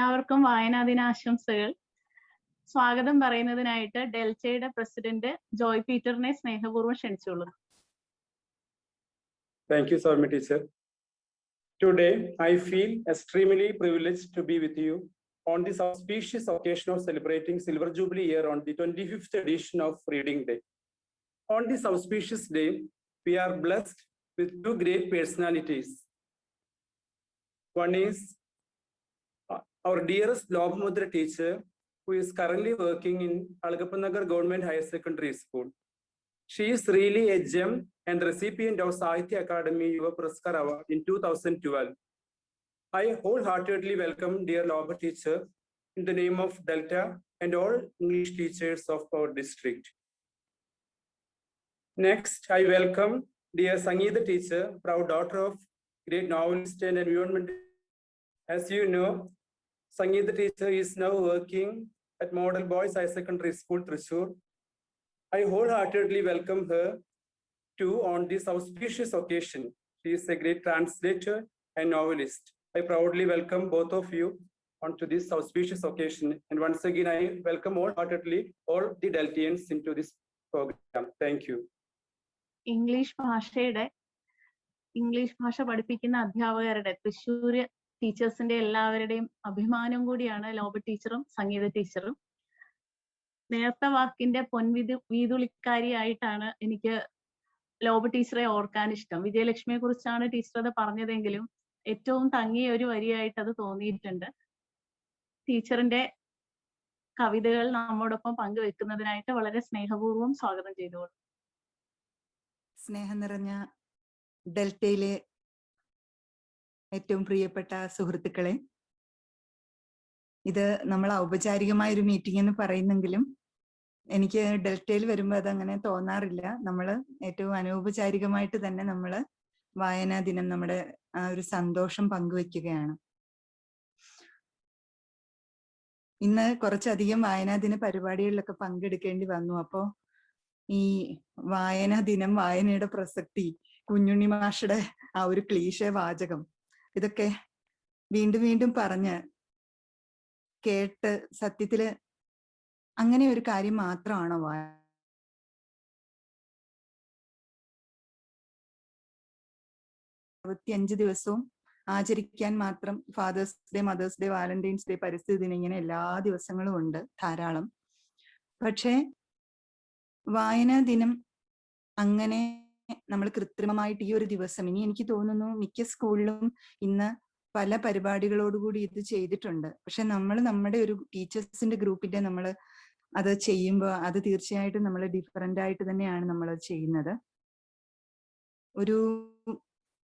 എല്ലാവർക്കും വായനാ ദിനാശംസകൾ. സ്വാഗതം പറയുന്നതിനായിട്ട് ഡെൽറ്റയുടെ പ്രസിഡന്റ് ജോയ് പീറ്ററിനെ സ്നേഹപൂർവ്വം ക്ഷണിച്ചുകൊള്ളുന്നു. Thank you, Soumya teacher. Today, I feel extremely privileged to be with you on this auspicious occasion of celebrating Silver Jubilee year on the 25th edition of Reading Day. On this auspicious day, we are blessed with two great personalities. One is our dearest Lobamudra teacher, who is currently working in Alagapanagar Government Higher Secondary School. She is really a gem and the recipient of Sahitya Academy Yuva Puraskar Award in 2012. I wholeheartedly welcome dear Loba teacher in the name of Delta and all English teachers of our district. Next, I welcome dear Sangeeta teacher, proud daughter of great novelist and environment. As you know, Sangeeta teacher is now working at Model Boys High Secondary School, Thrissur. I wholeheartedly welcome her too on this auspicious occasion. She is a great translator and novelist. I proudly welcome both of you onto this auspicious occasion. And once again, I welcome wholeheartedly all the Deltians into this program. Thank you. English ഭാഷ പഠിപ്പിക്കുന്ന അധ്യാപകരുടെ തൃശ്ശൂര് ടീച്ചേഴ്സിന്റെ എല്ലാവരുടെയും അഭിമാനം കൂടിയാണ് Loba ടീച്ചറും സംഗീത ടീച്ചറും. നേർത്ത വാക്കിന്റെ വീതുളിക്കാരിയായിട്ടാണ് എനിക്ക് ലോബ ടീച്ചറെ ഓർക്കാൻ ഇഷ്ടം. വിജയലക്ഷ്മിയെ കുറിച്ചാണ് ടീച്ചർ അത് പറഞ്ഞതെങ്കിലും ഏറ്റവും തങ്ങിയ ഒരു വരിയായിട്ട് അത് തോന്നിയിട്ടുണ്ട്. ടീച്ചറിന്റെ കവിതകൾ നമ്മോടൊപ്പം പങ്കുവെക്കുന്നതിനായിട്ട് വളരെ സ്നേഹപൂർവ്വം സ്വാഗതം ചെയ്തോളൂ. സ്നേഹം നിറഞ്ഞ ഡെൽറ്റയിലെ ഏറ്റവും പ്രിയപ്പെട്ട സുഹൃത്തുക്കളെ, ഇത് നമ്മൾ ഔപചാരികമായ ഒരു മീറ്റിംഗ് എന്ന് പറയുന്നെങ്കിലും എനിക്ക് ഡെൽറ്റയിൽ വരുമ്പോൾ അതങ്ങനെ തോന്നാറില്ല. നമ്മൾ ഏറ്റവും അനൗപചാരികമായിട്ട് തന്നെ നമ്മൾ വായനാ ദിനം, നമ്മുടെ ആ ഒരു സന്തോഷം പങ്കുവെക്കുകയാണ്. ഇന്ന് കുറച്ചധികം വായനാ ദിന പരിപാടികളിലൊക്കെ പങ്കെടുക്കേണ്ടി വന്നു. അപ്പോ ഈ വായനാ ദിനം, വായനയുടെ പ്രസക്തി, കുഞ്ഞുണ്ണി മാഷയുടെ ആ ഒരു ക്ലീശേ വാചകം, ഇതൊക്കെ വീണ്ടും വീണ്ടും പറഞ്ഞ് കേട്ട് സത്യത്തില് അങ്ങനെ ഒരു കാര്യം മാത്രമാണോ 65 ദിവസവും ആചരിക്കാൻ മാത്രം father's day, mother's day, valentine's day, പരിസ്ഥിതി ദിനം, ഇങ്ങനെ എല്ലാ ദിവസങ്ങളും ഉണ്ട് ധാരാളം. പക്ഷേ വായനാ ദിനം അങ്ങനെ നമ്മൾ കൃത്രിമമായിട്ട് ഈ ഒരു ദിവസം, ഇനി എനിക്ക് തോന്നുന്നു മിക്ക സ്കൂളിലും ഇന്ന് പല പരിപാടികളോടുകൂടി ഇത് ചെയ്തിട്ടുണ്ട്. പക്ഷെ നമ്മൾ നമ്മുടെ ഒരു ടീച്ചേഴ്സിന്റെ ഗ്രൂപ്പിന്റെ നമ്മൾ അത് ചെയ്യുമ്പോൾ അത് തീർച്ചയായിട്ടും നമ്മൾ ഡിഫറെന്റ് ആയിട്ട് തന്നെയാണ് നമ്മൾ ചെയ്യുന്നത്. ഒരു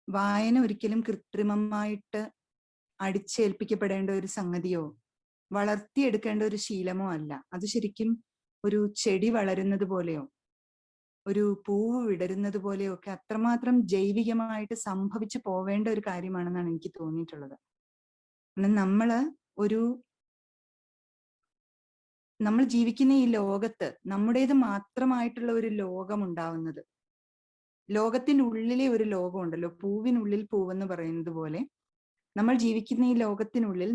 വായന ഒരിക്കലും കൃത്രിമമായിട്ട് അടിച്ചേൽപ്പിക്കപ്പെടേണ്ട ഒരു സംഗതിയോ വളർത്തിയെടുക്കേണ്ട ഒരു ശീലമോ അല്ല. അത് ശരിക്കും ഒരു ചെടി വളരുന്നത് പോലെയോ ഒരു പൂവ് വിടരുന്നത് പോലെയോ ഒക്കെ അത്രമാത്രം ജൈവികമായിട്ട് സംഭവിച്ചു പോവേണ്ട ഒരു കാര്യമാണെന്നാണ് എനിക്ക് തോന്നിയിട്ടുള്ളത്. നമ്മൾ ജീവിക്കുന്ന ഈ ലോകത്ത് നമ്മുടേത് മാത്രമായിട്ടുള്ള ഒരു ലോകം ഉണ്ടാവുന്നത്, ലോകത്തിനുള്ളിലെ ഒരു ലോകമുണ്ടല്ലോ, പൂവിനുള്ളിൽ പൂവെന്ന് പറയുന്നത് പോലെ നമ്മൾ ജീവിക്കുന്ന ഈ ലോകത്തിനുള്ളിൽ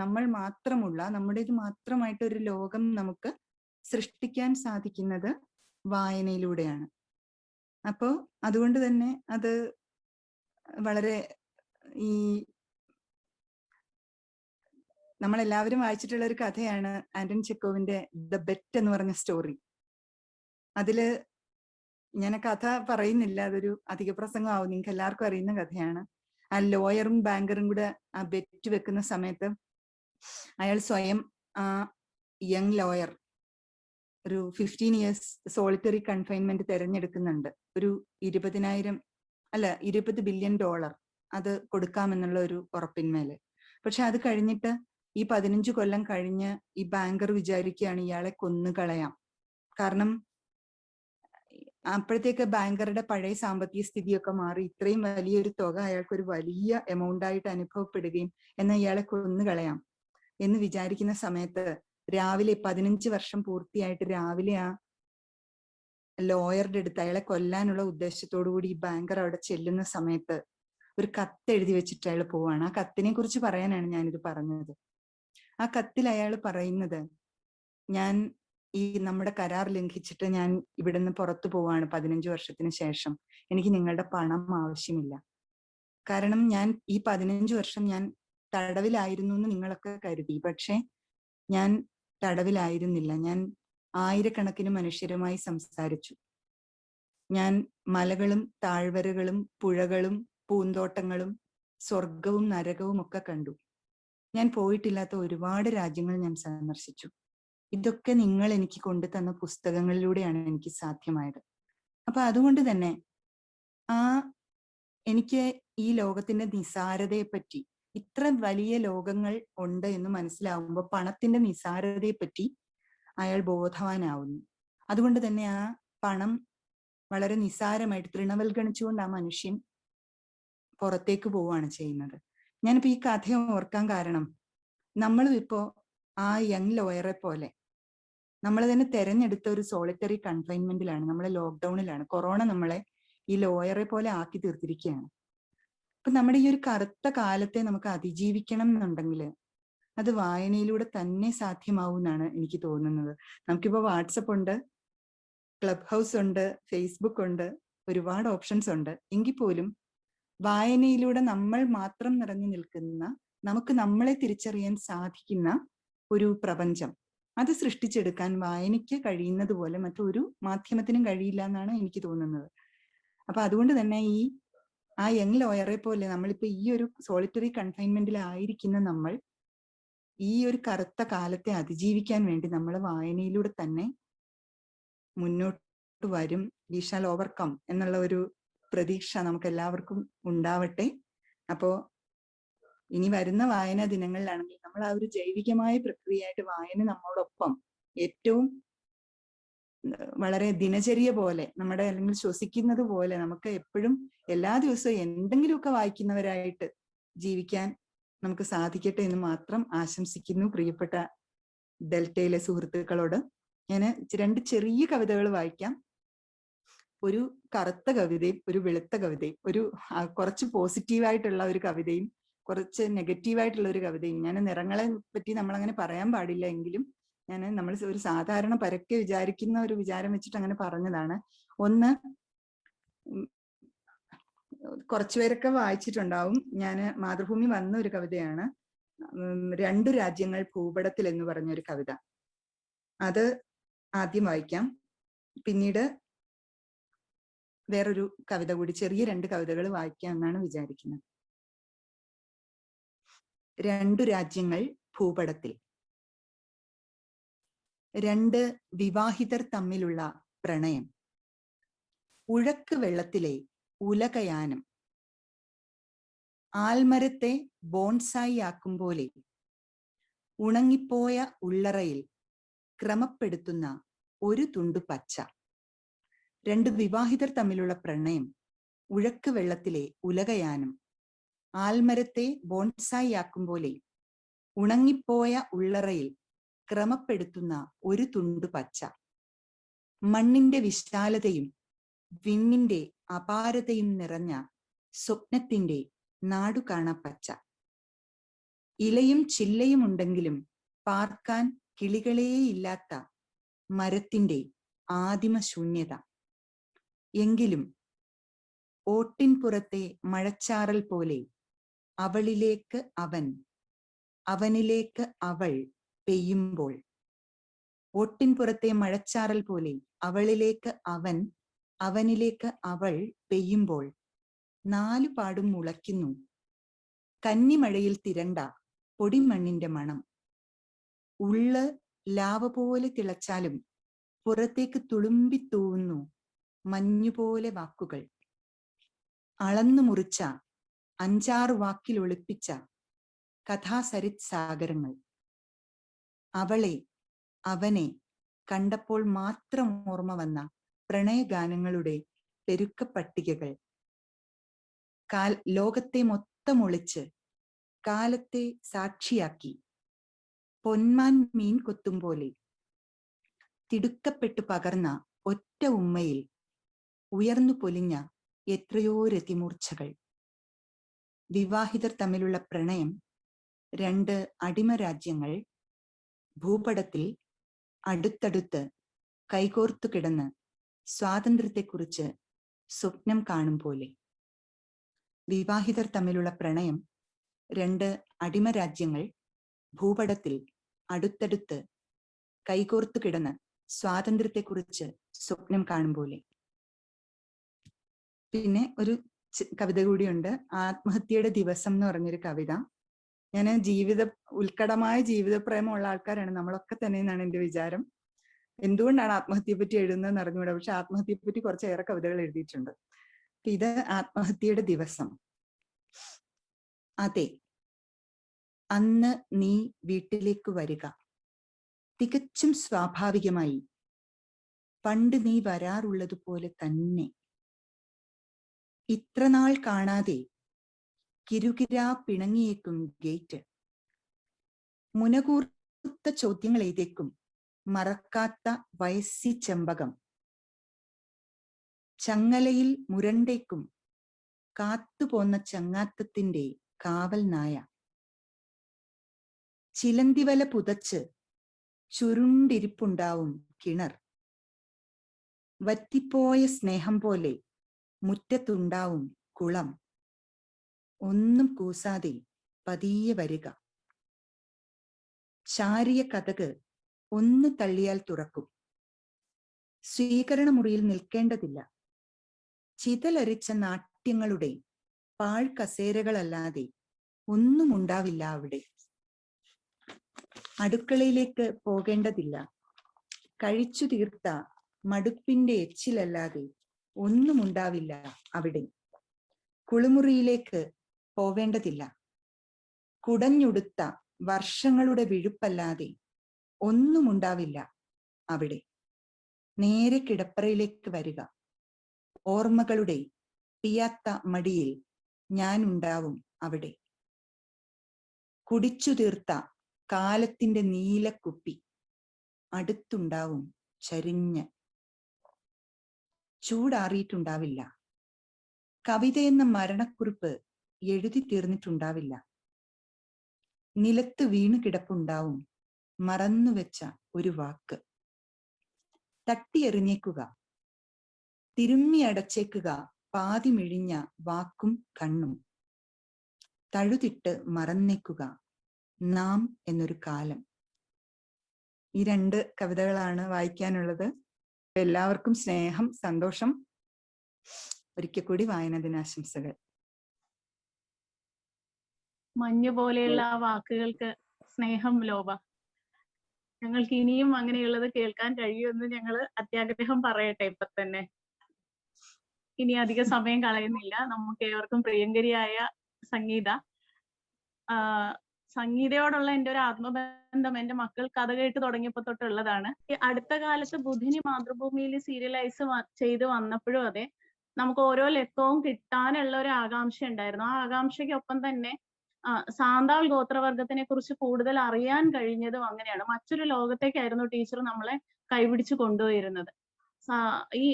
നമ്മൾ മാത്രമുള്ള നമ്മുടേത് മാത്രമായിട്ട് ഒരു ലോകം നമുക്ക് സൃഷ്ടിക്കാൻ സാധിക്കുന്നത് വായനയിലൂടെയാണ്. അപ്പോ അതുകൊണ്ട് തന്നെ അത് വളരെ ഈ നമ്മളെല്ലാവരും വായിച്ചിട്ടുള്ള ഒരു കഥയാണ് ആന്റൺ ചെക്കോവിന്റെ ദ ബെറ്റ് എന്ന് പറഞ്ഞ സ്റ്റോറി. അതില് ഞാൻ കഥ പറയുന്നില്ല, അതൊരു അധിക പ്രസംഗമാവും, നിങ്ങൾക്ക് എല്ലാവർക്കും അറിയുന്ന കഥയാണ്. ആ ലോയറും ബാങ്കറും കൂടെ ആ ബെറ്റ് വെക്കുന്ന സമയത്ത് അയാൾ സ്വയം ആ യങ് ലോയർ ഒരു 15 years സോളിറ്ററി കൺഫൈൻമെന്റ് തിരഞ്ഞെടുക്കുന്നുണ്ട്. ഒരു $20 ബില്യൺ അത് കൊടുക്കാമെന്നുള്ള ഒരു ഉറപ്പിന്മേല്. പക്ഷെ അത് കഴിഞ്ഞിട്ട് ഈ 15 കൊല്ലം കഴിഞ്ഞ് ഈ ബാങ്കർ വിചാരിക്കുകയാണ് ഇയാളെ കൊന്നുകളയാം. കാരണം അപ്പോഴത്തേക്ക് ബാങ്കറുടെ പഴയ സാമ്പത്തിക സ്ഥിതിയൊക്കെ മാറി ഇത്രയും വലിയൊരു തുക അയാൾക്കൊരു വലിയ എമൗണ്ട് ആയിട്ട് അനുഭവപ്പെടുകയും എന്നാൽ ഇയാളെ കൊന്നുകളയാം എന്ന് വിചാരിക്കുന്ന സമയത്ത് രാവിലെ 15 വർഷം പൂർത്തിയായിട്ട് രാവിലെ ആ ലോയറുടെ അടുത്ത് അയാളെ കൊല്ലാനുള്ള ഉദ്ദേശത്തോടു കൂടി ഈ ബാങ്കർ അവിടെ ചെല്ലുന്ന സമയത്ത് ഒരു കത്ത് എഴുതി വെച്ചിട്ട് അയാൾ പോവാണ്. ആ കത്തിനെ കുറിച്ച് പറയാനാണ് ഞാനിത് പറഞ്ഞത്. ആ കത്തിൽ അയാൾ പറയുന്നത്, ഞാൻ ഈ നമ്മുടെ കരാർ ലംഘിച്ചിട്ട് ഞാൻ ഇവിടുന്ന് പുറത്തു പോവാണ് 15 വർഷത്തിന് ശേഷം. എനിക്ക് നിങ്ങളുടെ പണം ആവശ്യമില്ല. കാരണം ഞാൻ ഈ 15 വർഷം ഞാൻ തടവിലായിരുന്നു എന്ന് നിങ്ങളൊക്കെ കരുതി. പക്ഷെ ഞാൻ തടവിലായിരുന്നില്ല. ഞാൻ ആയിരക്കണക്കിന് മനുഷ്യരുമായി സംസാരിച്ചു. ഞാൻ മലകളും താഴ്വരകളും പുഴകളും പൂന്തോട്ടങ്ങളും സ്വർഗവും നരകവും ഒക്കെ കണ്ടു. ഞാൻ പോയിട്ടില്ലാത്ത ഒരുപാട് രാജ്യങ്ങൾ ഞാൻ സന്ദർശിച്ചു. ഇതൊക്കെ നിങ്ങൾ എനിക്ക് കൊണ്ടുതന്ന പുസ്തകങ്ങളിലൂടെയാണ് എനിക്ക് സാധ്യമായത്. അപ്പൊ അതുകൊണ്ട് തന്നെ എനിക്ക് ഈ ലോകത്തിന്റെ നിസാരതയെ പറ്റി, ഇത്ര വലിയ ലോകങ്ങൾ ഉണ്ട് എന്ന് മനസ്സിലാവുമ്പോൾ പണത്തിന്റെ നിസാരതയെ പറ്റി അയാൾ ബോധവാനാവുന്നു. അതുകൊണ്ട് തന്നെ ആ പണം വളരെ നിസാരമായിട്ട് തൃണവൽഗണിച്ചുകൊണ്ട് ആ മനുഷ്യൻ പുറത്തേക്ക് പോവുകയാണ് ചെയ്യുന്നത്. ഞാനിപ്പോ ഈ കഥ ഓർക്കാൻ കാരണം, നമ്മളും ഇപ്പോ ആ യങ് ലോയറെ പോലെ നമ്മൾ തന്നെ തെരഞ്ഞെടുത്ത ഒരു സോളിറ്ററി കൺഫൈൻമെന്റിലാണ്, നമ്മളെ ലോക്ക്ഡൌണിലാണ്. കൊറോണ നമ്മളെ ഈ ലോയറെ പോലെ ആക്കി തീർത്തിരിക്കുകയാണ്. അപ്പൊ നമ്മുടെ ഈ ഒരു കറുത്ത കാലത്തെ നമുക്ക് അതിജീവിക്കണം എന്നുണ്ടെങ്കിൽ അത് വായനയിലൂടെ തന്നെ സാധ്യമാവും എന്നാണ് എനിക്ക് തോന്നുന്നത്. നമുക്കിപ്പോ വാട്സപ്പ് ഉണ്ട്, ക്ലബ് ഹൗസ് ഉണ്ട്, ഫേസ്ബുക്ക് ഉണ്ട്, ഒരുപാട് ഓപ്ഷൻസ് ഉണ്ട്. എങ്കിൽ പോലും വായനയിലൂടെ നമ്മൾ മാത്രം നിറഞ്ഞു നിൽക്കുന്ന, നമുക്ക് നമ്മളെ തിരിച്ചറിയാൻ സാധിക്കുന്ന ഒരു പ്രപഞ്ചം, അത് സൃഷ്ടിച്ചെടുക്കാൻ വായനയ്ക്ക് കഴിയുന്നത് പോലെ മറ്റൊരു മാധ്യമത്തിനും കഴിയില്ല എന്നാണ് എനിക്ക് തോന്നുന്നത്. അപ്പൊ അതുകൊണ്ട് തന്നെ ആ യങ് ലോയറെ പോലെ നമ്മളിപ്പോ ഈ ഒരു സോളിറ്ററി കൺഫൈൻമെന്റിലായിരിക്കുന്ന നമ്മൾ ഈ ഒരു കറുത്ത കാലത്തെ അതിജീവിക്കാൻ വേണ്ടി നമ്മൾ വായനയിലൂടെ തന്നെ മുന്നോട്ട് വരും. വി ഷാൽ ഓവർകം എന്നുള്ള ഒരു പ്രതീക്ഷ നമുക്ക് എല്ലാവർക്കും ഉണ്ടാവട്ടെ. അപ്പോ ഇനി വരുന്ന വായനാ ദിനങ്ങളിലാണെങ്കിൽ നമ്മൾ ആ ഒരു ജൈവികമായ പ്രക്രിയയായിട്ട് വായന നമ്മോടൊപ്പം ഏറ്റവും വളരെ ദിനചര്യ പോലെ, നമ്മുടെ അല്ലെങ്കിൽ ശ്വസിക്കുന്നത് പോലെ നമുക്ക് എപ്പോഴും എല്ലാ ദിവസവും എന്തെങ്കിലുമൊക്കെ വായിക്കുന്നവരായിട്ട് ജീവിക്കാൻ നമുക്ക് സാധിക്കട്ടെ എന്ന് മാത്രം ആശംസിക്കുന്നു. പ്രിയപ്പെട്ട ഡെൽറ്റയിലെ സുഹൃത്തുക്കളോട് ഞാൻ 2 ചെറിയ കവിതകൾ വായിക്കാം. ഒരു കറുത്ത കവിതയും ഒരു വെളുത്ത കവിതയും, ഒരു കുറച്ച് പോസിറ്റീവായിട്ടുള്ള ഒരു കവിതയും കുറച്ച് നെഗറ്റീവായിട്ടുള്ള ഒരു കവിതയും. ഞാൻ നിറങ്ങളെ പറ്റി നമ്മളങ്ങനെ പറയാൻ പാടില്ല, എങ്കിലും നമ്മൾ ഒരു സാധാരണ പരക്കെ വിചാരിക്കുന്ന ഒരു വിചാരം വെച്ചിട്ട് അങ്ങനെ പറഞ്ഞതാണ്. ഒന്ന്, കുറച്ചുപേരൊക്കെ വായിച്ചിട്ടുണ്ടാവും, ഞാൻ മാതൃഭൂമി വന്ന ഒരു കവിതയാണ്, 2 രാജ്യങ്ങൾ ഭൂപടത്തിൽ എന്ന് പറഞ്ഞൊരു കവിത. അത് ആദ്യം വായിക്കാം. പിന്നീട് വേറൊരു കവിത കൂടി, ചെറിയ 2 കവിതകൾ വായിക്കാം എന്നാണ് വിചാരിക്കുന്നത്. 2 രാജ്യങ്ങൾ ഭൂപടത്തിൽ. 2 വിവാഹിതർ തമ്മിലുള്ള പ്രണയം. ഉഴക്ക് വെള്ളത്തിലെ ഉലകയാനം. ആൽമരത്തെ ബോൺസായി ആക്കും പോലെ ഉണങ്ങിപ്പോയ ഉള്ളറയിൽ ക്രമപ്പെടുത്തുന്ന ഒരു തുണ്ടു പച്ച. 2 വിവാഹിതർ തമ്മിലുള്ള പ്രണയം, ഉഴക്ക് വെള്ളത്തിലെ ഉലകയാനം, ആൽമരത്തെ ബോൺസായി ആക്കും പോലെ ഉണങ്ങിപ്പോയ ഉള്ളറയിൽ ക്രമപ്പെടുത്തുന്ന ഒരു തുണ്ടു പച്ച. മണ്ണിന്റെ വിശാലതയും വിണ്ണിന്റെ അപാരതയും നിറഞ്ഞ സ്വപ്നത്തിന്റെ നാടുകാണ പച്ച. ഇലയും ചില്ലയും ഉണ്ടെങ്കിലും പാർക്കാൻ കിളികളേയില്ലാത്ത മരത്തിന്റെ ആദിമ ശൂന്യത. എങ്കിലും ഓട്ടിൻപുറത്തെ മഴച്ചാറൽ പോലെ അവളിലേക്ക് അവൻ, അവനിലേക്ക് അവൾ പെയ്യുമ്പോൾ. ഓട്ടിൻപുറത്തെ മഴച്ചാറൽ പോലെ അവളിലേക്ക് അവൻ, അവനിലേക്ക് അവൾ പെയ്യുമ്പോൾ 4 പാടും മുളയ്ക്കുന്നു കന്നിമഴയിൽ തിരണ്ട പൊടിമണ്ണിന്റെ മണം. ഉള്ള് ലാവ പോലെ തിളച്ചാലും പുറത്തേക്ക് തുളുമ്പിത്തൂവുന്നു മഞ്ഞുപോലെ വാക്കുകൾ. അളന്നു മുറിച്ച 5-6 വാക്കിൽ ഒളിപ്പിച്ച കഥാസരിത് സാഗരങ്ങൾ. അവളെ അവനെ കണ്ടപ്പോൾ മാത്രം ഓർമ്മ വന്ന പ്രണയഗാനങ്ങളുടെ പെരുക്കപ്പട്ടികകൾ. ലോകത്തെ മൊത്തം ഒളിച്ച് കാലത്തെ സാക്ഷിയാക്കി പൊന്മാൻ മീൻ കൊത്തും പോലെ തിടുക്കപ്പെട്ടു പകർന്ന ഒറ്റ ഉമ്മയിൽ ഉയർന്നു പൊലിഞ്ഞ എത്രയോ രതിമൂർച്ഛകൾ. വിവാഹിതർ തമ്മിലുള്ള പ്രണയം 2 അടിമരാജ്യങ്ങൾ ഭൂപടത്തിൽ അടുത്തടുത്ത് കൈകോർത്തു കിടന്ന് സ്വാതന്ത്ര്യത്തെക്കുറിച്ച് സ്വപ്നം കാണും പോലെ. വിവാഹിതർ തമ്മിലുള്ള പ്രണയം 2 അടിമരാജ്യങ്ങൾ ഭൂപടത്തിൽ അടുത്തടുത്ത് കൈകോർത്തു കിടന്ന് സ്വാതന്ത്ര്യത്തെക്കുറിച്ച് സ്വപ്നം കാണും പോലെ. പിന്നെ ഒരു കവിത കൂടിയുണ്ട്, ആത്മഹത്യയുടെ ദിവസം എന്ന് പറഞ്ഞൊരു കവിത. ഞാൻ ഉത്കടമായ ജീവിതപ്രേമമുള്ള ആൾക്കാരാണ് നമ്മളൊക്കെ തന്നെ എന്നാണ് എൻ്റെ വിചാരം. എന്തുകൊണ്ടാണ് ആത്മഹത്യയെ പറ്റി എഴുതുന്നതെന്ന് അറിഞ്ഞുകൂടാ, പക്ഷെ ആത്മഹത്യയെ പറ്റി കുറച്ചേറെ കവിതകൾ എഴുതിയിട്ടുണ്ട്. ഇത് ആത്മഹത്യയുടെ ദിവസം. അതെ, അന്ന് നീ വീട്ടിലേക്ക് വരിക, തികച്ചും സ്വാഭാവികമായി, പണ്ട് നീ വരാറുള്ളതുപോലെ തന്നെ. ഇത്രനാൾ കാണാതെ കിരുകിരാ പിണങ്ങിയേക്കും ഗേറ്റ്, മുനകൂർത്ത ചോദ്യങ്ങൾ എഴുതേക്കും മറക്കാത്ത വയസ്സി ചെമ്പകം, ചങ്ങലയിൽ മുരണ്ടേക്കും കാത്തുപോന്ന ചങ്ങാത്തത്തിന്റെ കാവൽ നായ, ചിലന്തിവല പുതച്ച് ചുരുണ്ടിരിപ്പുണ്ടാവും കിണർ, വറ്റിപ്പോയ സ്നേഹം പോലെ മുറ്റത്തുണ്ടാവും കുളം, ഒന്നും കൂസാതെ പതിയെ വരിക, ചാരിയ കതക് ഒന്ന് തള്ളിയാൽ തുറക്കും, സ്വീകരണമുറിയിൽ നിൽക്കേണ്ടതില്ല, ചിതലരിച്ച നാട്യങ്ങളുടെ പാഴ്കസേരകളല്ലാതെ ഒന്നും ഉണ്ടാവില്ല അവിടെ, അടുക്കളയിലേക്ക് പോകേണ്ടതില്ല, കഴിച്ചു തീർത്ത മടുപ്പിന്റെ എച്ചിലല്ലാതെ ഒന്നും ഉണ്ടാവില്ല അവിടെ, കുളിമുറിയിലേക്ക് പോവേണ്ടതില്ല, കുടഞ്ഞുടുത്ത വർഷങ്ങളുടെ വിഴുപ്പല്ലാതെ ഒന്നും ഉണ്ടാവില്ല അവിടെ, നേരെ കിടപ്പറയിലേക്ക് വരിക, ഓർമ്മകളുടെ പിയാത്ത മടിയിൽ ഞാൻ ഉണ്ടാവും അവിടെ, കുടിച്ചു തീർത്ത കാലത്തിന്റെ നീലക്കുപ്പി അടുത്തുണ്ടാവും ചരിഞ്ഞ്, ചൂടാറിയിട്ടുണ്ടാവില്ല, കവിതയെന്ന മരണക്കുറിപ്പ് എഴുതി തീർന്നിട്ടുണ്ടാവില്ല, നിലത്ത് വീണു കിടപ്പുണ്ടാവും മറന്നുവെച്ച ഒരു വാക്ക്, തട്ടിയെറിഞ്ഞേക്കുക, തിരുമ്മി അടച്ചേക്കുക പാതി മിഴിഞ്ഞ വാക്കും കണ്ണും, തഴുതിട്ട് മറന്നേക്കുക നാം എന്നൊരു കാലം. ഈ 2 കവിതകളാണ് വായിക്കാനുള്ളത്. എല്ലാവർക്കും സ്നേഹം, സന്തോഷം. ഒരിക്കൽ കൂടി വായനാ ദിനാശംസകൾ. മഞ്ഞു പോലെയുള്ള ആ വാക്കുകൾക്ക് സ്നേഹം ലോപ. ഞങ്ങൾക്ക് ഇനിയും അങ്ങനെയുള്ളത് കേൾക്കാൻ കഴിയുമെന്ന് ഞങ്ങൾ അത്യാഗ്രഹം പറയട്ടെ ഇപ്പൊ തന്നെ. ഇനി അധിക സമയം കളയുന്നില്ല. നമുക്ക് ഏവർക്കും പ്രിയങ്കരിയായ സംഗീത, സംഗീതയോടുള്ള എൻ്റെ ഒരു ആത്മബന്ധം എൻ്റെ മക്കൾ കഥ കേട്ട് തുടങ്ങിയപ്പോൾ തൊട്ടുള്ളതാണ്. ഈ അടുത്ത കാലത്ത് ബുധിനി മാതൃഭൂമിയിൽ സീരിയലൈസ് ചെയ്ത് വന്നപ്പോഴും അതെ, നമുക്ക് ഓരോ ലക്കവും കിട്ടാനുള്ള ഒരു ആകാംക്ഷ ഉണ്ടായിരുന്നു. ആ ആകാംക്ഷയ്ക്കൊപ്പം തന്നെ സാന്താൾ ഗോത്രവർഗത്തിനെ കുറിച്ച് കൂടുതൽ അറിയാൻ കഴിഞ്ഞതും അങ്ങനെയാണ്. മറ്റൊരു ലോകത്തേക്കായിരുന്നു ടീച്ചർ നമ്മളെ കൈപിടിച്ച് കൊണ്ടുപോയിരുന്നത്. ഈ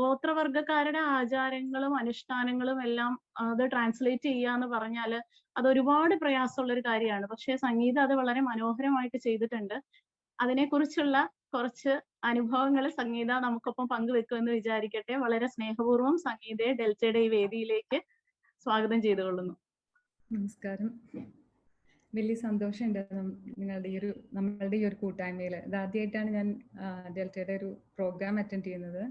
ഗോത്രവർഗക്കാരുടെ ആചാരങ്ങളും അനുഷ്ഠാനങ്ങളും എല്ലാം അത് ട്രാൻസ്ലേറ്റ് ചെയ്യാന്ന് പറഞ്ഞാല് അത് ഒരുപാട് പ്രയാസമുള്ള ഒരു കാര്യമാണ്. പക്ഷെ സംഗീത അത് വളരെ മനോഹരമായിട്ട് ചെയ്തിട്ടുണ്ട്. അതിനെക്കുറിച്ചുള്ള കുറച്ച് അനുഭവങ്ങൾ സംഗീത നമുക്കൊപ്പം പങ്കുവെക്കുമെന്ന് വിചാരിക്കട്ടെ. വളരെ സ്നേഹപൂർവ്വം സംഗീതയെ ഡെൽറ്റയുടെ ഈ വേദിയിലേക്ക് സ്വാഗതം ചെയ്തുകൊള്ളുന്നു. നമസ്കാരം. വലിയ സന്തോഷമുണ്ട് നമ്മളുടെ ഈ ഒരു കൂട്ടായ്മയിൽ. ഇതാദ്യമായിട്ടാണ് ഞാൻ ഡെൽറ്റയുടെ ഒരു പ്രോഗ്രാം അറ്റൻഡ് ചെയ്യുന്നത്.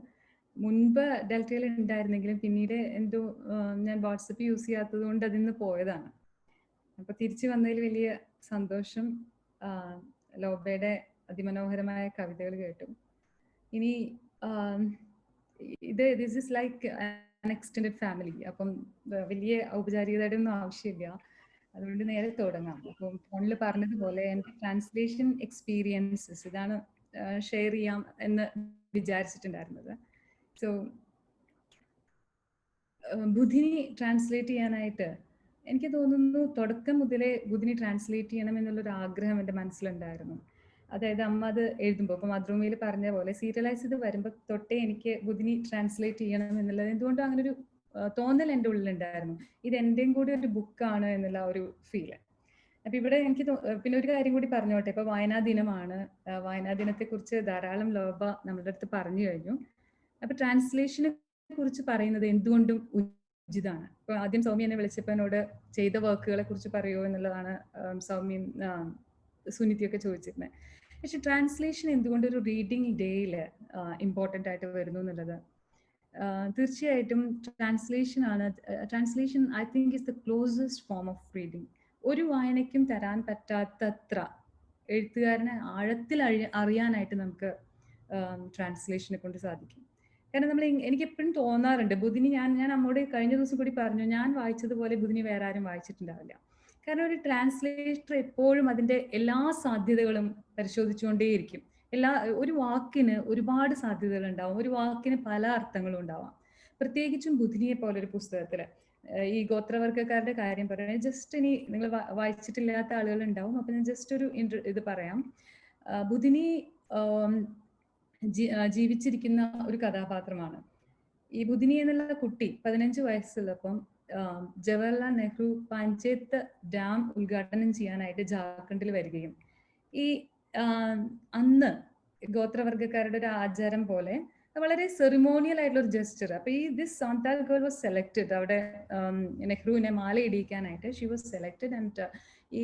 മുൻപ് ഡെൽറ്റയിൽ ഉണ്ടായിരുന്നെങ്കിലും പിന്നീട് എന്തോ ഞാൻ വാട്സപ്പ് യൂസ് ചെയ്യാത്തത് കൊണ്ട് അതിൽ നിന്ന് പോയതാണ്. അപ്പൊ തിരിച്ചു വന്നതിൽ വലിയ സന്തോഷം. ലോബയുടെ അതിമനോഹരമായ കവിതകൾ കേട്ടു. ഇനി this is like an extended family. അപ്പം വലിയ ഔപചാരികതയുടെ ഒന്നും ആവശ്യമില്ല, അതുകൊണ്ട് നേരെ തുടങ്ങാം. അപ്പം ഫോണിൽ പറഞ്ഞതുപോലെ എൻ്റെ ട്രാൻസ്ലേഷൻ എക്സ്പീരിയൻസസ് ഇതാണ് ഷെയർ ചെയ്യാം എന്ന് വിചാരിച്ചിട്ടുണ്ടായിരുന്നത്. സോ ബുധിനി ട്രാൻസ്ലേറ്റ് ചെയ്യാനായിട്ട് എനിക്ക് തോന്നുന്നു തുടക്കം മുതലേ ബുധിനി ട്രാൻസ്ലേറ്റ് ചെയ്യണം എന്നുള്ളൊരു ആഗ്രഹം എൻ്റെ മനസ്സിലുണ്ടായിരുന്നു. അതായത് അമ്മ അത് എഴുതുമ്പോൾ, ഇപ്പം മാതൃഭൂമിയിൽ പറഞ്ഞ പോലെ സീരിയലൈസ് ചെയ്ത് വരുമ്പോൾ തൊട്ടേ എനിക്ക് ബുധിനി ട്രാൻസ്ലേറ്റ് ചെയ്യണം എന്നുള്ളത് എന്തുകൊണ്ടും അങ്ങനെ ഒരു തോന്നൽ എൻ്റെ ഉള്ളിലുണ്ടായിരുന്നു. ഇത് എൻ്റെയും കൂടി ഒരു ബുക്കാണ് എന്നുള്ള ഒരു ഫീല്. അപ്പൊ ഇവിടെ എനിക്ക് പിന്നെ ഒരു കാര്യം കൂടി പറഞ്ഞോട്ടെ. ഇപ്പൊ വായനാ ദിനമാണ്. വായനാ ദിനത്തെ കുറിച്ച് ധാരാളം ലോബ നമ്മുടെ അടുത്ത് പറഞ്ഞു കഴിഞ്ഞു. അപ്പൊ ട്രാൻസ്ലേഷനെ കുറിച്ച് പറയുന്നത് എന്തുകൊണ്ടും ഉചിതമാണ്. ഇപ്പൊ ആദ്യം സൗമ്യ എന്നെ വിളിച്ചപ്പോൾ എന്നോട് ചെയ്ത വർക്കുകളെ കുറിച്ച് പറയുമോ എന്നുള്ളതാണ് സൗമ്യ സുനിധിയൊക്കെ ചോദിച്ചിരുന്നത്. പക്ഷെ ട്രാൻസ്ലേഷൻ എന്തുകൊണ്ട് ഒരു റീഡിങ് ഡേയിൽ ഇമ്പോർട്ടൻ്റ് ആയിട്ട് വരുന്നു എന്നുള്ളത് തീർച്ചയായിട്ടും translation I think is the closest form of reading. ഒരു വായനയ്ക്കും തരാൻ പറ്റാത്തത്ര എഴുത്തുകാരനെ ആഴത്തിൽ അറിയാനായിട്ട് നമുക്ക് ട്രാൻസ്ലേഷനെ കൊണ്ട് സാധിക്കും. കാരണം എനിക്ക് എപ്പോഴും തോന്നാറുണ്ട്, ബുധിനി ഞാൻ അമ്മോട് കഴിഞ്ഞ ദിവസം കൂടി പറഞ്ഞു, ഞാൻ വായിച്ചതുപോലെ ബുധിനി വേറെ ആരും വായിച്ചിട്ടുണ്ടാവില്ല. കാരണം ഒരു ട്രാൻസ്ലേറ്റർ എപ്പോഴും അതിൻ്റെ എല്ലാ സാധ്യതകളും പരിശോധിച്ചുകൊണ്ടേയിരിക്കും. ഒരു വാക്കിന് ഒരുപാട് സാധ്യതകൾ ഉണ്ടാവും, ഒരു വാക്കിന് പല അർത്ഥങ്ങളും ഉണ്ടാവാം. പ്രത്യേകിച്ചും ബുധിനിയെ പോലൊരു പുസ്തകത്തില് ഈ ഗോത്രവർഗ്ഗക്കാരുടെ കാര്യം പറയുന്നത്, ജസ്റ്റ് ഇനി നിങ്ങൾ വായിച്ചിട്ടില്ലാത്ത ആളുകൾ ഉണ്ടാവും, അപ്പൊ ഞാൻ ജസ്റ്റ് ഒരു ഇത് പറയാം. ബുധിനി ജീവിച്ചിരിക്കുന്ന ഒരു കഥാപാത്രമാണ്. ഈ ബുധിനി എന്നുള്ള കുട്ടി 15 വയസ്സുള്ളപ്പം ജവഹർലാൽ നെഹ്റു പഞ്ചായത്ത് ഡാം ഉദ്ഘാടനം ചെയ്യാനായിട്ട് ജാർഖണ്ഡിൽ വരികയും ഈ അന്ന് ഗോത്രവർഗ്ഗക്കാരുടെ ഒരു ആചാരം പോലെ വളരെ സെറിമോണിയൽ ആയിട്ടുള്ള ഒരു ജസ്റ്റർ. അപ്പൊ ഈ this Santhal girl was selected. അവിടെ നെഹ്റുവിനെ മാല ഇടിയിക്കാനായിട്ട് ഷി വാസ് സെലക്ടഡ്. ആൻഡ് ഈ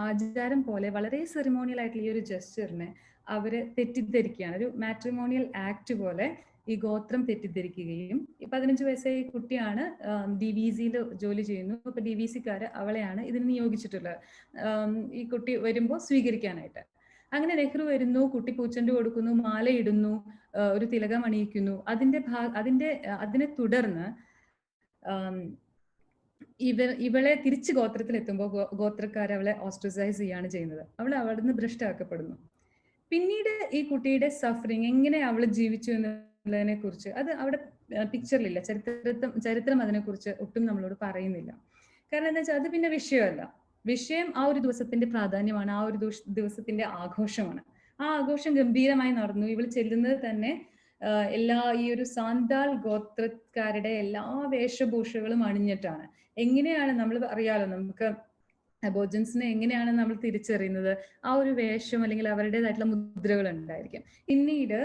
ആചാരം പോലെ വളരെ സെറിമോണിയൽ ആയിട്ടുള്ള ഈ ഒരു ജസ്റ്ററിനെ അവര് തെറ്റിദ്ധരിക്കുകയാണ്. ഒരു മാട്രിമോണിയൽ ആക്ട് പോലെ ഈ ഗോത്രം തെറ്റിദ്ധരിക്കുകയും 15 വയസ്സായ ഈ കുട്ടിയാണ് DVCയിൽ ജോലി ചെയ്യുന്നു. അപ്പൊ DVCക്കാര് അവളെയാണ് ഇതിന് നിയോഗിച്ചിട്ടുള്ളത്, ഈ കുട്ടി വരുമ്പോൾ സ്വീകരിക്കാനായിട്ട്. അങ്ങനെ നെഹ്റു വരുന്നു, കുട്ടി പൂച്ചെണ്ട് കൊടുക്കുന്നു, മാലയിടുന്നു, ഒരു തിലകം അണിയിക്കുന്നു. അതിനെ തുടർന്ന് ഇവളെ തിരിച്ച് ഗോത്രത്തിൽ എത്തുമ്പോൾ ഗോത്രക്കാർ അവളെ ഓസ്ട്രസൈസ് ചെയ്യാണ് ചെയ്യുന്നത്. അവൾ അവിടുന്ന് ഭ്രഷ്ടാക്കപ്പെടുന്നു. പിന്നീട് ഈ കുട്ടിയുടെ സഫറിങ്, എങ്ങനെ അവൾ ജീവിച്ചു എന്നുള്ളതിനെ കുറിച്ച് അത് അവിടെ പിക്ചറിലില്ല, ചരിത്രം അതിനെക്കുറിച്ച് ഒട്ടും നമ്മളോട് പറയുന്നില്ല. കാരണം എന്താ വെച്ചാൽ അത് പിന്നെ വിഷയമല്ല. വിഷയം ആ ഒരു ദിവസത്തിന്റെ പ്രാധാന്യമാണ്, ആ ഒരു ദിവസത്തിന്റെ ആഘോഷമാണ്. ആ ആഘോഷം ഗംഭീരമായി നടന്നു. ഇവൾ ചെല്ലുന്നത് തന്നെ ഈ ഒരു സാന്താൾ ഗോത്രക്കാരുടെ എല്ലാ വേഷഭൂഷകളും അണിഞ്ഞിട്ടാണ്. എങ്ങനെയാണ് നമ്മൾ അറിയാലോ, നമുക്ക് അബോർജിൻസിനെ എങ്ങനെയാണ് നമ്മൾ തിരിച്ചറിയുന്നത്? ആ ഒരു വേഷം അല്ലെങ്കിൽ അവരുടേതായിട്ടുള്ള മുദ്രകൾ ഉണ്ടായിരിക്കും. പിന്നീട്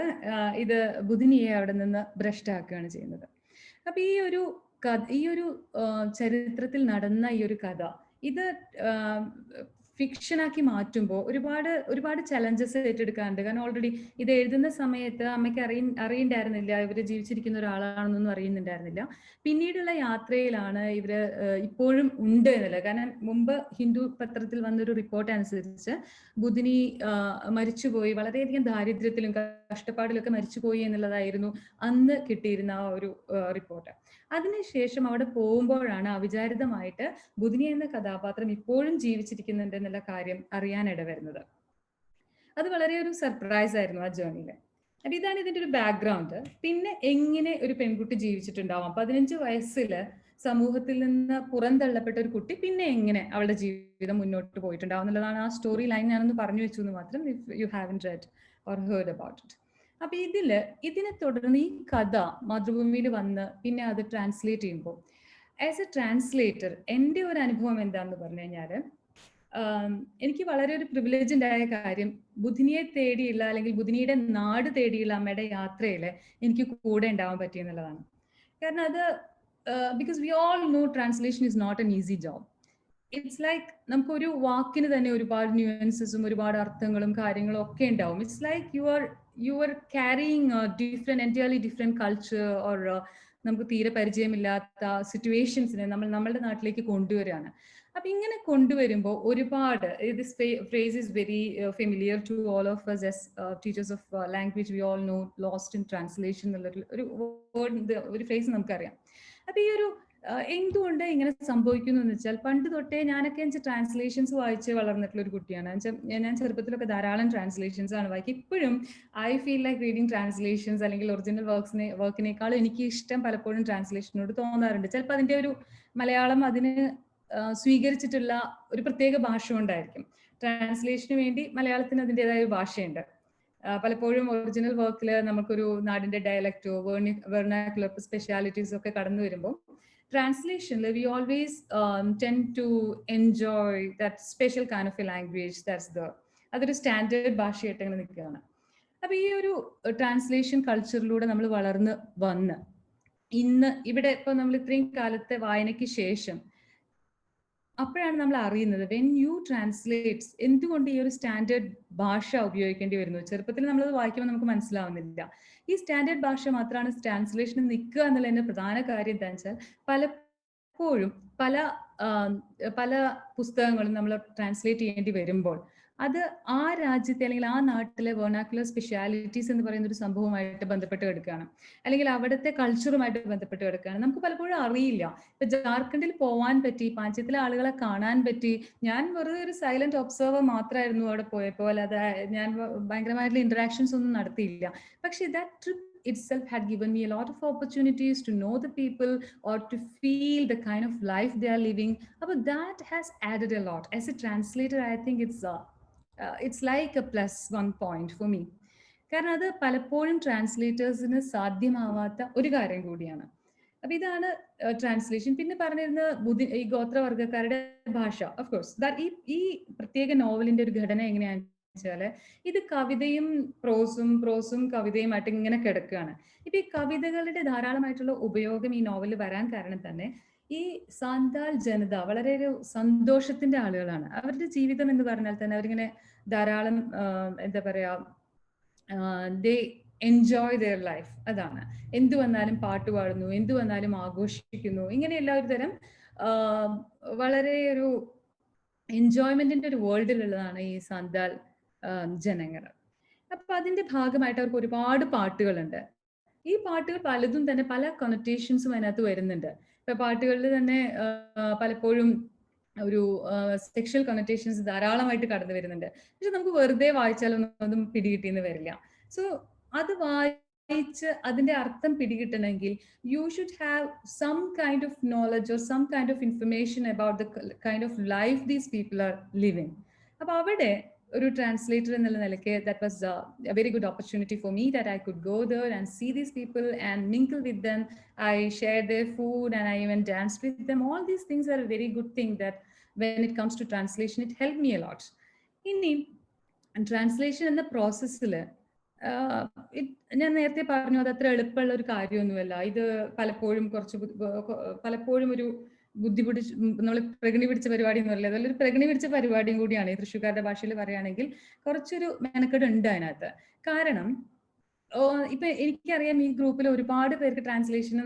ഇത് ബുധിനിയെ അവിടെ നിന്ന് ഭ്രഷ്ടാക്കുകയാണ് ചെയ്യുന്നത്. അപ്പൊ ഈ ഒരു ചരിത്രത്തിൽ നടന്ന ഈ ഒരു കഥ ഇത് ഫിക്ഷനാക്കി മാറ്റുമ്പോൾ ഒരുപാട് ചലഞ്ചസ് ഏറ്റെടുക്കാറുണ്ട്. കാരണം ഓൾറെഡി ഇത് എഴുതുന്ന സമയത്ത് അമ്മയ്ക്ക് അറിയണ്ടായിരുന്നില്ല ഇവര് ജീവിച്ചിരിക്കുന്ന ഒരാളാണെന്നൊന്നും അറിയുന്നുണ്ടായിരുന്നില്ല. പിന്നീടുള്ള യാത്രയിലാണ് ഇവര് ഇപ്പോഴും ഉണ്ട് എന്നുള്ളത്. കാരണം മുമ്പ് ഹിന്ദു പത്രത്തിൽ വന്നൊരു റിപ്പോർട്ട് അനുസരിച്ച് ബുധിനി മരിച്ചുപോയി, വളരെയധികം ദാരിദ്ര്യത്തിലും കഷ്ടപ്പാടിലൊക്കെ മരിച്ചുപോയി എന്നുള്ളതായിരുന്നു അന്ന് കിട്ടിയിരുന്ന ആ ഒരു റിപ്പോർട്ട്. അതിനുശേഷം അവിടെ പോകുമ്പോഴാണ് അവിചാരിതമായിട്ട് ബുധിനി എന്ന കഥാപാത്രം ഇപ്പോഴും ജീവിച്ചിരിക്കുന്നുണ്ട് എന്നുള്ള കാര്യം അറിയാനിട വരുന്നത്. അത് വളരെ ഒരു സർപ്രൈസ് ആയിരുന്നു ആ ജേർണിയില്. അപ്പൊ ഇതാണ് ഇതിന്റെ ഒരു ബാക്ക്ഗ്രൗണ്ട്. പിന്നെ എങ്ങനെ ഒരു പെൺകുട്ടി ജീവിച്ചിട്ടുണ്ടാവാം? 15 വയസ്സില് സമൂഹത്തിൽ നിന്ന് പുറന്തള്ളപ്പെട്ട ഒരു കുട്ടി പിന്നെ എങ്ങനെ അവളുടെ ജീവിതം മുന്നോട്ട് പോയിട്ടുണ്ടാവും എന്നുള്ളതാണ് ആ സ്റ്റോറി ലൈൻ. ഞാനൊന്ന് പറഞ്ഞു വെച്ചു എന്ന് മാത്രം, if you haven't red or heard about it. അപ്പൊ ഇതിനെ തുടർന്ന് ഈ കഥ മാതൃഭൂമിയിൽ വന്ന് പിന്നെ അത് ട്രാൻസ്ലേറ്റ് ചെയ്യുമ്പോൾ ആസ് എ ട്രാൻസ്ലേറ്റർ എൻ്റെ ഒരു അനുഭവം എന്താണെന്ന് പറഞ്ഞു കഴിഞ്ഞാൽ, എനിക്ക് വളരെ ഒരു പ്രിവിലേജ് ഉണ്ടായ കാര്യം ബുധിനിയെ തേടിയുള്ള അല്ലെങ്കിൽ ബുധിനിയുടെ നാട് തേടിയുള്ള അമ്മയുടെ യാത്രയിൽ എനിക്ക് കൂടെ ഉണ്ടാവാൻ പറ്റിയെന്നുള്ളതാണ്. കാരണം അത് because we all know translation is not an easy job. It's like നമുക്കൊരു വാക്കിന് തന്നെ ഒരുപാട് ന്യൂവൻസസും ഒരുപാട് അർത്ഥങ്ങളും കാര്യങ്ങളും ഒക്കെ ഉണ്ടാവും. It's like you are carrying entirely different culture or നമുക്ക് തീരെ പരിചയമില്ലാത്ത സിറ്റുവേഷൻസിനെ നമ്മളുടെ നാട്ടിലേക്ക് കൊണ്ടുവരികയാണ്. അപ്പൊ ഇങ്ങനെ കൊണ്ടുവരുമ്പോൾ ഒരുപാട് this phrase is very familiar to all of us as teachers of language. we all know lost in translation എന്നുള്ള ഒരു ഫ്രേസ് നമുക്കറിയാം. അപ്പൊ ഈ ഒരു എന്തുകൊണ്ട് ഇങ്ങനെ സംഭവിക്കുന്നു എന്ന് വെച്ചാൽ, പണ്ട് തൊട്ടേ ഞാനൊക്കെ ട്രാൻസ്ലേഷൻസ് വായിച്ച് വളർന്നിട്ടുള്ള ഒരു കുട്ടിയാണ്. ഞാൻ ചെറുപ്പത്തിലൊക്കെ ധാരാളം ട്രാൻസ്ലേഷൻസ് ആണ് വായിക്കുക. ഇപ്പോഴും I feel like reading translations അല്ലെങ്കിൽ ഒറിജിനൽ വർക്കിനേക്കാളും എനിക്ക് ഇഷ്ടം പലപ്പോഴും ട്രാൻസ്ലേഷനോട് തോന്നാറുണ്ട്. ചിലപ്പോൾ അതിന്റെ ഒരു മലയാളം അതിന് സ്വീകരിച്ചിട്ടുള്ള ഒരു പ്രത്യേക ഭാഷ കൊണ്ടായിരിക്കും. ട്രാൻസ്ലേഷന് വേണ്ടി മലയാളത്തിന് അതിൻ്റെതായ ഒരു ഭാഷയുണ്ട്. പലപ്പോഴും ഒറിജിനൽ വർക്കിൽ നമുക്കൊരു നാടിന്റെ ഡയലക്റ്റോ വെർണാക്കുലർ സ്പെഷ്യാലിറ്റീസോ ഒക്കെ കടന്നു വരുമ്പോൾ translation, we always tend to enjoy that special kind of a language that's the അതൊരു സ്റ്റാൻഡേർഡ് ഭാഷയായിട്ട് അങ്ങനെ നിൽക്കുകയാണ്. അപ്പൊ ഈ ഒരു ട്രാൻസ്ലേഷൻ കൾച്ചറിലൂടെ നമ്മൾ വളർന്ന് വന്ന് ഇന്ന് ഇവിടെ ഇപ്പൊ നമ്മൾ ഇത്രയും കാലത്തെ വായനയ്ക്ക് ശേഷം അപ്പോഴാണ് നമ്മൾ അറിയുന്നത് വെൻ യു ട്രാൻസ്ലേറ്റ്സ് എന്തുകൊണ്ട് ഈ ഒരു സ്റ്റാൻഡേർഡ് ഭാഷ ഉപയോഗിക്കേണ്ടി വരുന്നു. ചെറുപ്പത്തിൽ നമ്മളത് വായിക്കുമ്പോൾ നമുക്ക് മനസ്സിലാവുന്നില്ല. ഈ സ്റ്റാൻഡേർഡ് ഭാഷ മാത്രമാണ് ട്രാൻസ്ലേഷന് നിൽക്കുക എന്നുള്ളതിന്റെ പ്രധാന കാര്യം എന്താണെന്ന് വെച്ചാൽ പലപ്പോഴും പല പുസ്തകങ്ങളും നമ്മൾ ട്രാൻസ്ലേറ്റ് ചെയ്യേണ്ടി വരുമ്പോൾ അത് ആ രാജ്യത്തെ അല്ലെങ്കിൽ ആ നാട്ടിലെ വെർണാക്കുലർ സ്പെഷ്യാലിറ്റീസ് എന്ന് പറയുന്ന ഒരു സംഭവമായിട്ട് ബന്ധപ്പെട്ട് കിടക്കുകയാണ്, അല്ലെങ്കിൽ അവിടുത്തെ കൾച്ചറുമായിട്ട് ബന്ധപ്പെട്ട് കിടക്കുകയാണ്. നമുക്ക് പലപ്പോഴും അറിയില്ല. ഇപ്പൊ ജാർഖണ്ഡിൽ പോവാൻ പറ്റി, പാഞ്ചത്തിലെ ആളുകളെ കാണാൻ പറ്റി. ഞാൻ വെറുതെ ഒരു സൈലന്റ് ഒബ്സർവർ മാത്രമായിരുന്നു അവിടെ പോയപ്പോൾ, അല്ലാതെ ഞാൻ ഭയങ്കരമായിട്ടുള്ള ഇന്ററാക്ഷൻസ് ഒന്നും നടത്തിയില്ല. പക്ഷെ that trip itself had given me a lot of opportunities to know the people or to feel the kind of life they are living. But that has added a lot. As a translator, I think it's like a +1 point for me. കാരണം അത് പലപ്പോഴും ട്രാൻസ്ലേറ്റേഴ്സിന് സാധ്യമാവാത്ത ഒരു കാര്യം കൂടിയാണ്. അപ്പൊ ഇതാണ് translation. പിന്നെ പറഞ്ഞിരുന്ന ഈ ഗോത്രവർഗ്ഗക്കാരുടെ ഭാഷ. ഓഫ് കോഴ്സ് ഈ പ്രത്യേക നോവലിന്റെ ഒരു ഘടന എങ്ങനെയാണെന്ന് വെച്ചാല് ഇത് കവിതയും പ്രോസും കവിതയുമായിട്ട് ഇങ്ങനെ കിടക്കുകയാണ്. ഇപ്പൊ ഈ കവിതകളുടെ ധാരാളമായിട്ടുള്ള ഉപയോഗം ഈ നോവലിൽ വരാൻ കാരണം തന്നെ ഈ സാന്താൾ ജനത വളരെ ഒരു സന്തോഷത്തിന്റെ ആളുകളാണ്. അവരുടെ ജീവിതം എന്ന് പറഞ്ഞാൽ തന്നെ അവരിങ്ങനെ ധാരാളം എന്താ പറയാ, ദേ എൻജോയ് ദെയർ ലൈഫ്. അതാണ്, എന്തു വന്നാലും പാട്ട് പാടുന്നു, എന്തു വന്നാലും ആഘോഷിക്കുന്നു, ഇങ്ങനെയുള്ള ഒരു തരം വളരെ ഒരു എൻജോയ്മെന്റിന്റെ ഒരു വേൾഡിലുള്ളതാണ് ഈ സാന്താൾ ജനങ്ങൾ. അപ്പൊ അതിന്റെ ഭാഗമായിട്ട് അവർക്ക് ഒരുപാട് പാട്ടുകളുണ്ട്. ഈ പാട്ടുകൾ പലതും തന്നെ പല കൊണറ്റേഷൻസും അതിനകത്ത് വരുന്നുണ്ട്. ഇപ്പൊ പാട്ടുകളിൽ തന്നെ പലപ്പോഴും ഒരു സെക്ഷൽ കൊണറ്റേഷൻസ് ധാരാളമായിട്ട് കടന്നു വരുന്നുണ്ട്. പക്ഷെ നമുക്ക് വെറുതെ വായിച്ചാലൊന്നും പിടികിട്ടിയെന്ന് വരില്ല. സോ അത് വായിച്ച് അതിന്റെ അർത്ഥം പിടികിട്ടണമെങ്കിൽ you should have some kind of knowledge or some kind of information about the kind of life these people are living. അപ്പൊ അവിടെ ഒരു ട്രാൻസ്ലേറ്റർ എന്നുള്ള നിലയ്ക്ക് that was a very good opportunity for me, that I could go there and see these people and mingle with them. I shared their food and I even danced with them. All these things are a very good thing that when it comes to translation, it helped me a lot. ഇനി translation എന്ന പ്രോസസ്സിൽ ഞാൻ നേരത്തെ പറഞ്ഞു അത് അത്ര എളുപ്പമുള്ള ഒരു കാര്യമൊന്നുമല്ല. ഇത് പലപ്പോഴും ഒരു ബുദ്ധിമുട്ട് നമ്മൾ പ്രകൃതി പിടിച്ച പരിപാടി എന്ന് പറയില്ല, അതൊരു പ്രകൃതി പിടിച്ച പരിപാടിയും കൂടിയാണ്. ഈ തൃശ്ശൂർക്കാരുടെ ഭാഷയിൽ പറയുകയാണെങ്കിൽ കുറച്ചൊരു മെനക്കെട് ഉണ്ട് അതിനകത്ത്. കാരണം ഇപ്പൊ എനിക്കറിയാം ഈ ഗ്രൂപ്പിൽ ഒരുപാട് പേർക്ക് ട്രാൻസ്ലേഷന്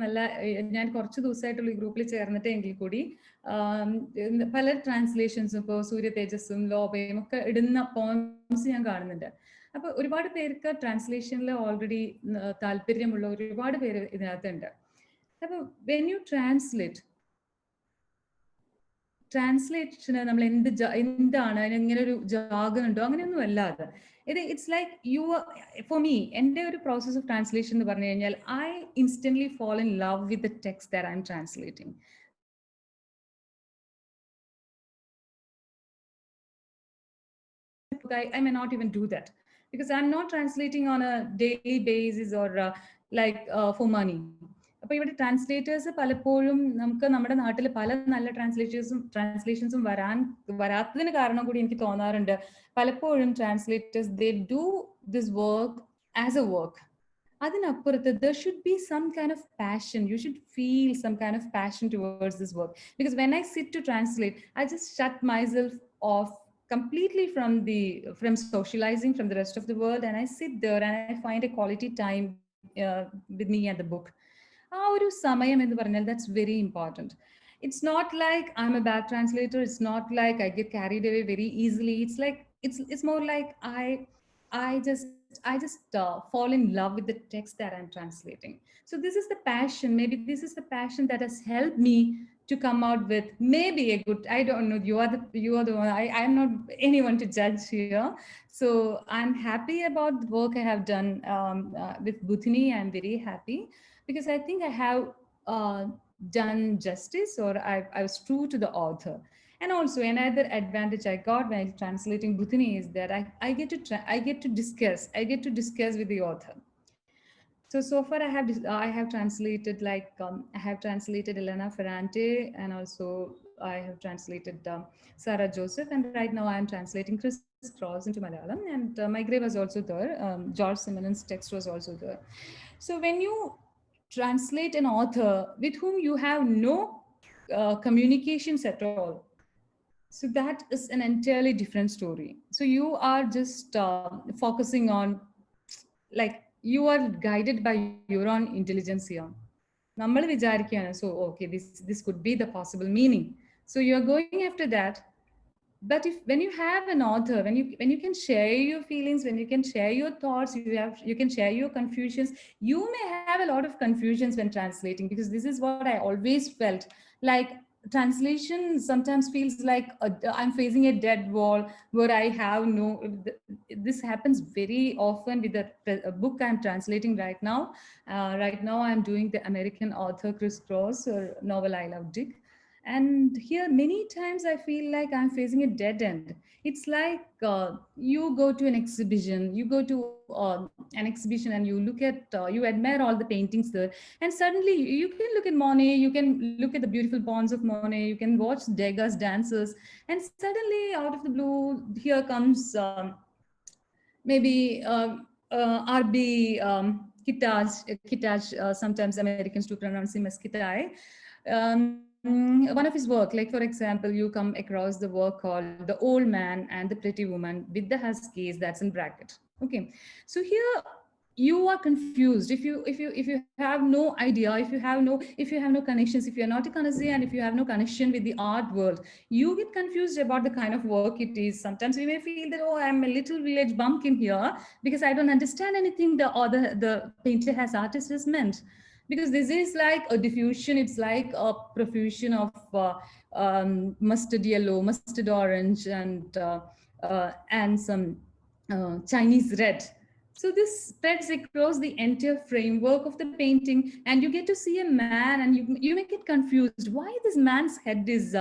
ഞാൻ കുറച്ച് ദിവസമായിട്ടുള്ള ഈ ഗ്രൂപ്പിൽ ചേർന്നിട്ടെങ്കിൽ കൂടി പല ട്രാൻസ്ലേഷൻസും ഇപ്പോൾ സൂര്യ തേജസ്സും ലോപയും ഒക്കെ ഇടുന്ന പോംസ് ഞാൻ കാണുന്നുണ്ട്. അപ്പൊ ഒരുപാട് പേർക്ക് ട്രാൻസ്ലേഷനിൽ ഓൾറെഡി താല്പര്യമുള്ള ഒരുപാട് പേര് ഇതിനകത്തുണ്ട്. അപ്പൊ വെൻ യു ട്രാൻസ്ലേഷന് നമ്മൾ എന്താണ് ഇങ്ങനെ ഒരു ജാഗുണ്ടോ അങ്ങനെയൊന്നും അല്ലാതെ ഇറ്റ്സ് ലൈക്ക് ഫോർ മീ എൻ്റെ ഒരു പ്രോസസ് ഓഫ് ട്രാൻസ്ലേഷൻ എന്ന് പറഞ്ഞു കഴിഞ്ഞാൽ I instantly fall in love with the text that I'm translating. I may not even do that because I'm not translating on a daily basis or for money. അപ്പൊ ഇവിടെ translators പലപ്പോഴും നമുക്ക് നമ്മുടെ നാട്ടിൽ പല നല്ല ട്രാൻസ്ലേഷൻസും വരാത്തതിന് കാരണം കൂടി എനിക്ക് തോന്നാറുണ്ട്. പലപ്പോഴും translators they do this work as A work. അതിനപ്പുറത്ത് there should be some kind of passion. You should feel some kind of passion towards this work. Because when I sit to translate, I just shut myself off completely from socializing from the rest of the world, and I sit there and I find a quality time with me and the book. ആ ഒരു സമയം എന്ന് പറഞ്ഞാൽ that's very important. It's not like I'm a bad translator. It's not like I get carried away very easily. It's like it's more like I just fall in love with the text that I'm translating. So this is the passion. Maybe this is the passion that has helped me to come out with maybe a good, I don't know, you are the one. I'm not anyone to judge here. So I'm happy about the work I have done with Buthini. I'm very happy because I think I have done justice, or I was true to the author. And also another advantage I got while translating Buthini is that I get to discuss with the author. So far I have translated like I have translated Elena Ferrante, and also I have translated Sarah Joseph, and right now I am translating Chris Cross into Malayalam, and Maigrave was also there. George Simonon's text was also there. So when you translate an author with whom you have no communications at all, so that is an entirely different story. So you are just focusing on, like, you are guided by your own intelligence here. നമ്മൾ വിചാരിക്കുകയാണ്, so okay, this could be the possible meaning, so you are going after that. But if when you have an author, when you can share your feelings, when you can share your thoughts, you can share your confusions. You may have a lot of confusions when translating, because this is what I always felt. Like, translation sometimes feels like I'm facing a dead wall where I have no. This happens very often with a book I'm translating right now. Right now I'm doing the American author Chris Cross novel I Love Dick. And here many times I feel like I'm facing a dead end. It's like you go to an exhibition, an exhibition, and you look at you admire all the paintings there, and suddenly you can look at Monet, you can look at the beautiful bonds of Monet, you can watch Degas dances, and suddenly out of the blue here comes maybe RB Kitaj, sometimes Americans do pronounce him as Kitai. One of his work, like for example, you come across the work called The Old Man and the Pretty Woman with the Huskies, that's in bracket. Okay, so here you are confused if you have no idea, if you have no connections, if you're not a connoisseur, and if you have no connection with the art world, you get confused about the kind of work it is. Sometimes you may feel that, oh, I'm a little village bumpkin here because I don't understand anything the painter has, artist has meant, because this is like a diffusion, it's like a profusion of mustard yellow, mustard orange, and some Chinese red. So this spreads across the entire framework of the painting, and you get to see a man, and you may get confused why this man's head is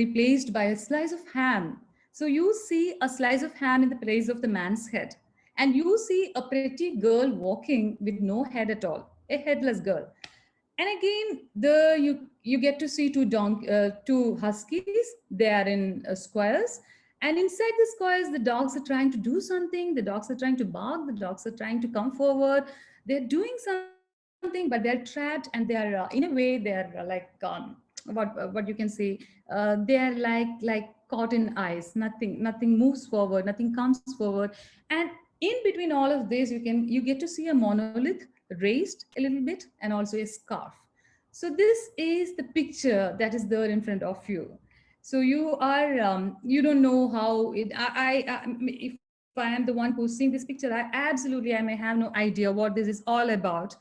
replaced by a slice of ham. So you see a slice of ham in the place of the man's head, and you see a pretty girl walking with no head at all, a headless girl. And again, you get to see two huskies. They are in squares, and inside the squares, the dogs are trying to do something. The dogs are trying to bark. The dogs are trying to come forward. They're doing something, but they're trapped, and they are in a way they are like what you can say. They are like caught in ice. Nothing moves forward. Nothing comes forward. And in between all of this, you get to see a monolith raised a little bit, and also a scarf. So this is the picture that is there in front of you. So you are you don't know how it. If I am the one who's seeing this picture, I may have no idea what this is all about.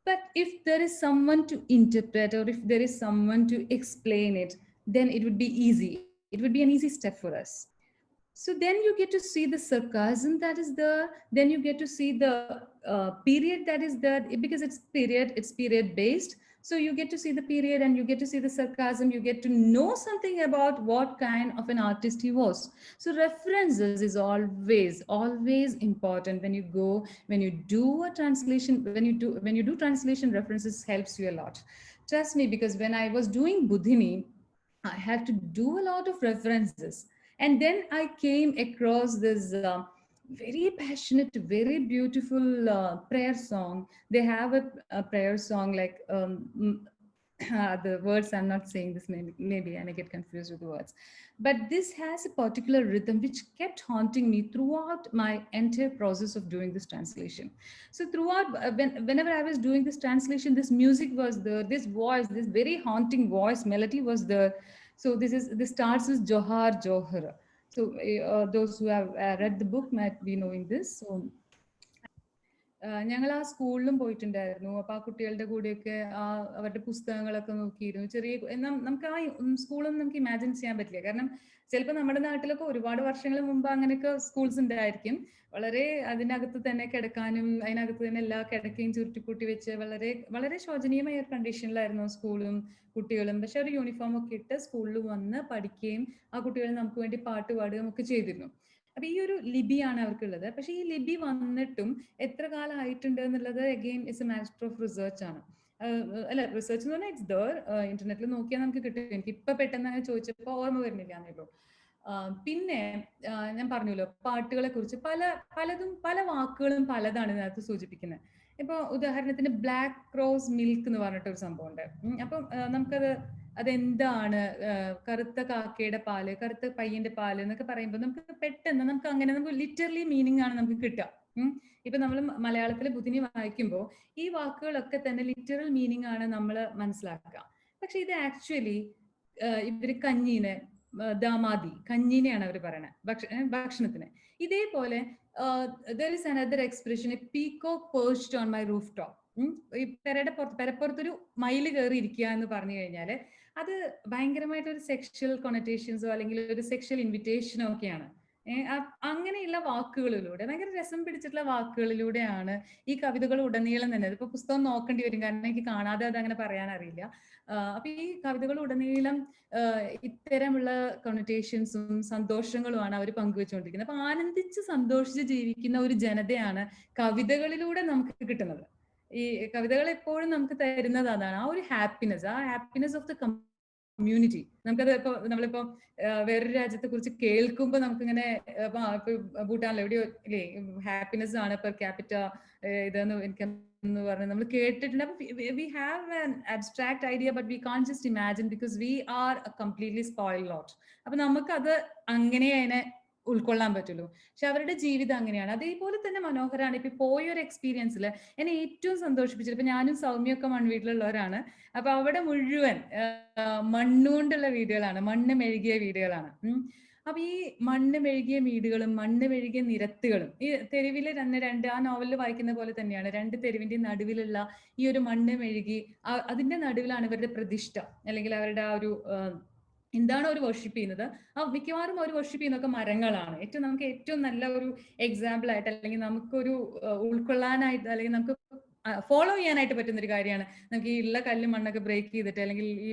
But if there is someone to interpret, or if there is someone to explain it, then it would be easy. It would be an easy step for us. So then you get to see the sarcasm that is there. Then you get to see the period that is there, because it's period based. So you get to see the period, and you get to see the sarcasm. You get to know something about what kind of an artist he was. So references is always important when you do a translation. When you do translation, references helps you a lot. Trust me, because when I was doing Buddhini, I had to do a lot of references. And then I came across this very passionate, very beautiful prayer song. They have a prayer song like the words, I'm not saying this, maybe I may get confused with the words. But this has a particular rhythm which kept haunting me throughout my entire process of doing this translation. So throughout, whenever I was doing this translation, this music was there, this voice, this very haunting voice, melody was there. So this starts with Johar Johar. So those who have read the book might be knowing this. So ഞങ്ങൾ ആ സ്കൂളിലും പോയിട്ടുണ്ടായിരുന്നു. അപ്പൊ ആ കുട്ടികളുടെ കൂടെയൊക്കെ അവരുടെ പുസ്തകങ്ങളൊക്കെ നോക്കിയിരുന്നു. നമുക്ക് ആ സ്കൂളൊന്നും നമുക്ക് ഇമാജിൻ ചെയ്യാൻ പറ്റില്ല. കാരണം ചിലപ്പോൾ നമ്മുടെ നാട്ടിലൊക്കെ ഒരുപാട് വർഷങ്ങൾ മുമ്പ് അങ്ങനെയൊക്കെ സ്കൂൾസ് ഉണ്ടായിരിക്കും. വളരെ അതിനകത്ത് തന്നെ കിടക്കാനും അതിനകത്ത് തന്നെ എല്ലാ കിടക്കയും ചുരുട്ടിക്കൂട്ടി വെച്ച് വളരെ വളരെ ശോചനീയമായ കണ്ടീഷനിലായിരുന്നു സ്കൂളും കുട്ടികളും. പക്ഷെ ഒരു യൂണിഫോം ഒക്കെ ഇട്ട് സ്കൂളിൽ വന്ന് പഠിക്കുകയും ആ കുട്ടികൾ നമുക്ക് വേണ്ടി പാട്ട് പാടുകയും ഒക്കെ ചെയ്തിരുന്നു. അപ്പൊ ഈ ഒരു ലിപിയാണ് അവർക്കുള്ളത്. പക്ഷെ ഈ ലിപി വന്നിട്ടും എത്ര കാലമായിട്ടുണ്ട് എന്നുള്ളത് again it's A matter of research ആണ്. അല്ല, റിസർച്ച് എന്ന് പറഞ്ഞാൽ ഇറ്റ്സ് ദർ, ഇന്റർനെറ്റിൽ നോക്കിയാൽ നമുക്ക് കിട്ടും. എനിക്ക് ഇപ്പൊ പെട്ടെന്ന് അങ്ങനെ ചോദിച്ചപ്പോൾ ഓർമ്മ വരുന്നില്ല എന്നേ. പിന്നെ ഞാൻ പറഞ്ഞല്ലോ പാട്ടുകളെ കുറിച്ച് പലതും പല വാക്കുകളും പലതാണ് ഇതിനകത്ത് സൂചിപ്പിക്കുന്നത്. ഇപ്പൊ ഉദാഹരണത്തിന് ബ്ലാക്ക് റോസ് മിൽക്ക് എന്ന് പറഞ്ഞിട്ടൊരു സംഭവം ഉണ്ട്. അപ്പം അതെന്താണ്, കറുത്ത കാക്കയുടെ പാല്, കറുത്ത പയ്യന്റെ പാല് എന്നൊക്കെ പറയുമ്പോൾ നമുക്ക് പെട്ടെന്ന് നമുക്ക് ലിറ്ററലി മീനിങ് ആണ് നമുക്ക് കിട്ടുക. ഇപ്പൊ നമ്മൾ മലയാളത്തിൽ ബുധിനി വായിക്കുമ്പോൾ ഈ വാക്കുകളൊക്കെ തന്നെ ലിറ്ററൽ മീനിങ് ആണ് നമ്മൾ മനസ്സിലാക്കുക. പക്ഷെ ഇത് ആക്ച്വലി ഇവര് കഞ്ഞീനെ ദാമാദി, കഞ്ഞീനെയാണ് അവർ പറയണത് ഭക്ഷണത്തിന്. ഇതേപോലെ there is another expression, a peacock perched on my rooftop. ഈ പെരപ്പുറത്തൊരു മയില് കയറി ഇരിക്കുക എന്ന് പറഞ്ഞു കഴിഞ്ഞാല് അത് ഭയങ്കരമായിട്ടൊരു സെക്ഷൽ കൊണറ്റേഷൻസോ അല്ലെങ്കിൽ ഒരു സെക്ഷൽ ഇൻവിറ്റേഷനോ ഒക്കെയാണ്. അങ്ങനെയുള്ള വാക്കുകളിലൂടെ, ഭയങ്കര രസം പിടിച്ചിട്ടുള്ള വാക്കുകളിലൂടെയാണ് ഈ കവിതകൾ ഉടനീളം തന്നെ. ഇപ്പൊ പുസ്തകം നോക്കേണ്ടി വരും, കാരണം എനിക്ക് കാണാതെ അതങ്ങനെ പറയാൻ അറിയില്ല. അപ്പൊ ഈ കവിതകൾ ഉടനീളം ഇത്തരമുള്ള കൊണറ്റേഷൻസും സന്തോഷങ്ങളുമാണ് അവർ പങ്കുവെച്ചുകൊണ്ടിരിക്കുന്നത്. അപ്പൊ ആനന്ദിച്ച് സന്തോഷിച്ച് ജീവിക്കുന്ന ഒരു ജനതയാണ് കവിതകളിലൂടെ നമുക്ക് കിട്ടുന്നത്. ഈ കവിതകൾ എപ്പോഴും നമുക്ക് തരുന്നത് അതാണ്, ആ ഒരു ഹാപ്പിനെസ്, ആ ഹാപ്പിനെസ് ഓഫ് ദ കമ്മ്യൂണിറ്റി. നമുക്കത് ഇപ്പൊ നമ്മളിപ്പോ വേറൊരു രാജ്യത്തെ കുറിച്ച് കേൾക്കുമ്പോൾ നമുക്കിങ്ങനെ ഭൂട്ടാനിൽ എവിടെയോ ഇല്ലേ ഹാപ്പിനെസ് ആണ് പെർ ക്യാപിറ്റ ഇതെന്ന് എനിക്കെന്ന് പറഞ്ഞ് നമ്മൾ കേട്ടിട്ടുണ്ട്. അപ്പൊ we have an abstract idea but we can't just imagine because we are a completely spoiled lot. അപ്പൊ നമുക്കത് അങ്ങനെ അതിനെ ഉൾക്കൊള്ളാൻ പറ്റുള്ളൂ. പക്ഷെ അവരുടെ ജീവിതം അങ്ങനെയാണ്. അതേപോലെ തന്നെ മനോഹരമാണ്. ഇപ്പൊ പോയൊരു എക്സ്പീരിയൻസിൽ എന്നെ ഏറ്റവും സന്തോഷിപ്പിച്ചത്, ഇപ്പൊ ഞാനും സൗമ്യൊക്കെ മൺവീട്ടിലുള്ളവരാണ്. അപ്പൊ അവിടെ മുഴുവൻ മണ്ണുകൊണ്ടുള്ള വീടുകളാണ്, മണ്ണ് മെഴുകിയ വീടുകളാണ്. അപ്പൊ ഈ മണ്ണ് മെഴുകിയ വീടുകളും മണ്ണ് മെഴുകിയ നിരത്തുകളും ഈ തെരുവില് രണ്ട് ആ നോവലിൽ വായിക്കുന്ന പോലെ തന്നെയാണ്. രണ്ട് തെരുവിന്റെ നടുവിലുള്ള ഈ ഒരു മണ്ണ് മെഴുകി അതിന്റെ നടുവിലാണ് ഇവരുടെ പ്രതിഷ്ഠ, അല്ലെങ്കിൽ അവരുടെ ആ ഒരു എന്താണ് അവർ വർഷിപ്പ് ചെയ്യുന്നത്. മിക്കവാറും അവർ വർഷിപ്പ് ചെയ്യുന്നതൊക്കെ മരങ്ങളാണ്. നമുക്ക് ഏറ്റവും നല്ല ഒരു എക്സാമ്പിൾ ആയിട്ട്, അല്ലെങ്കിൽ നമുക്കൊരു ഉൾക്കൊള്ളാനായിട്ട്, അല്ലെങ്കിൽ നമുക്ക് ഫോളോ ചെയ്യാനായിട്ട് പറ്റുന്ന ഒരു കാര്യമാണ്. നമുക്ക് ഈ ഉള്ള കല്ലും മണ്ണൊക്കെ ബ്രേക്ക് ചെയ്തിട്ട്, അല്ലെങ്കിൽ ഈ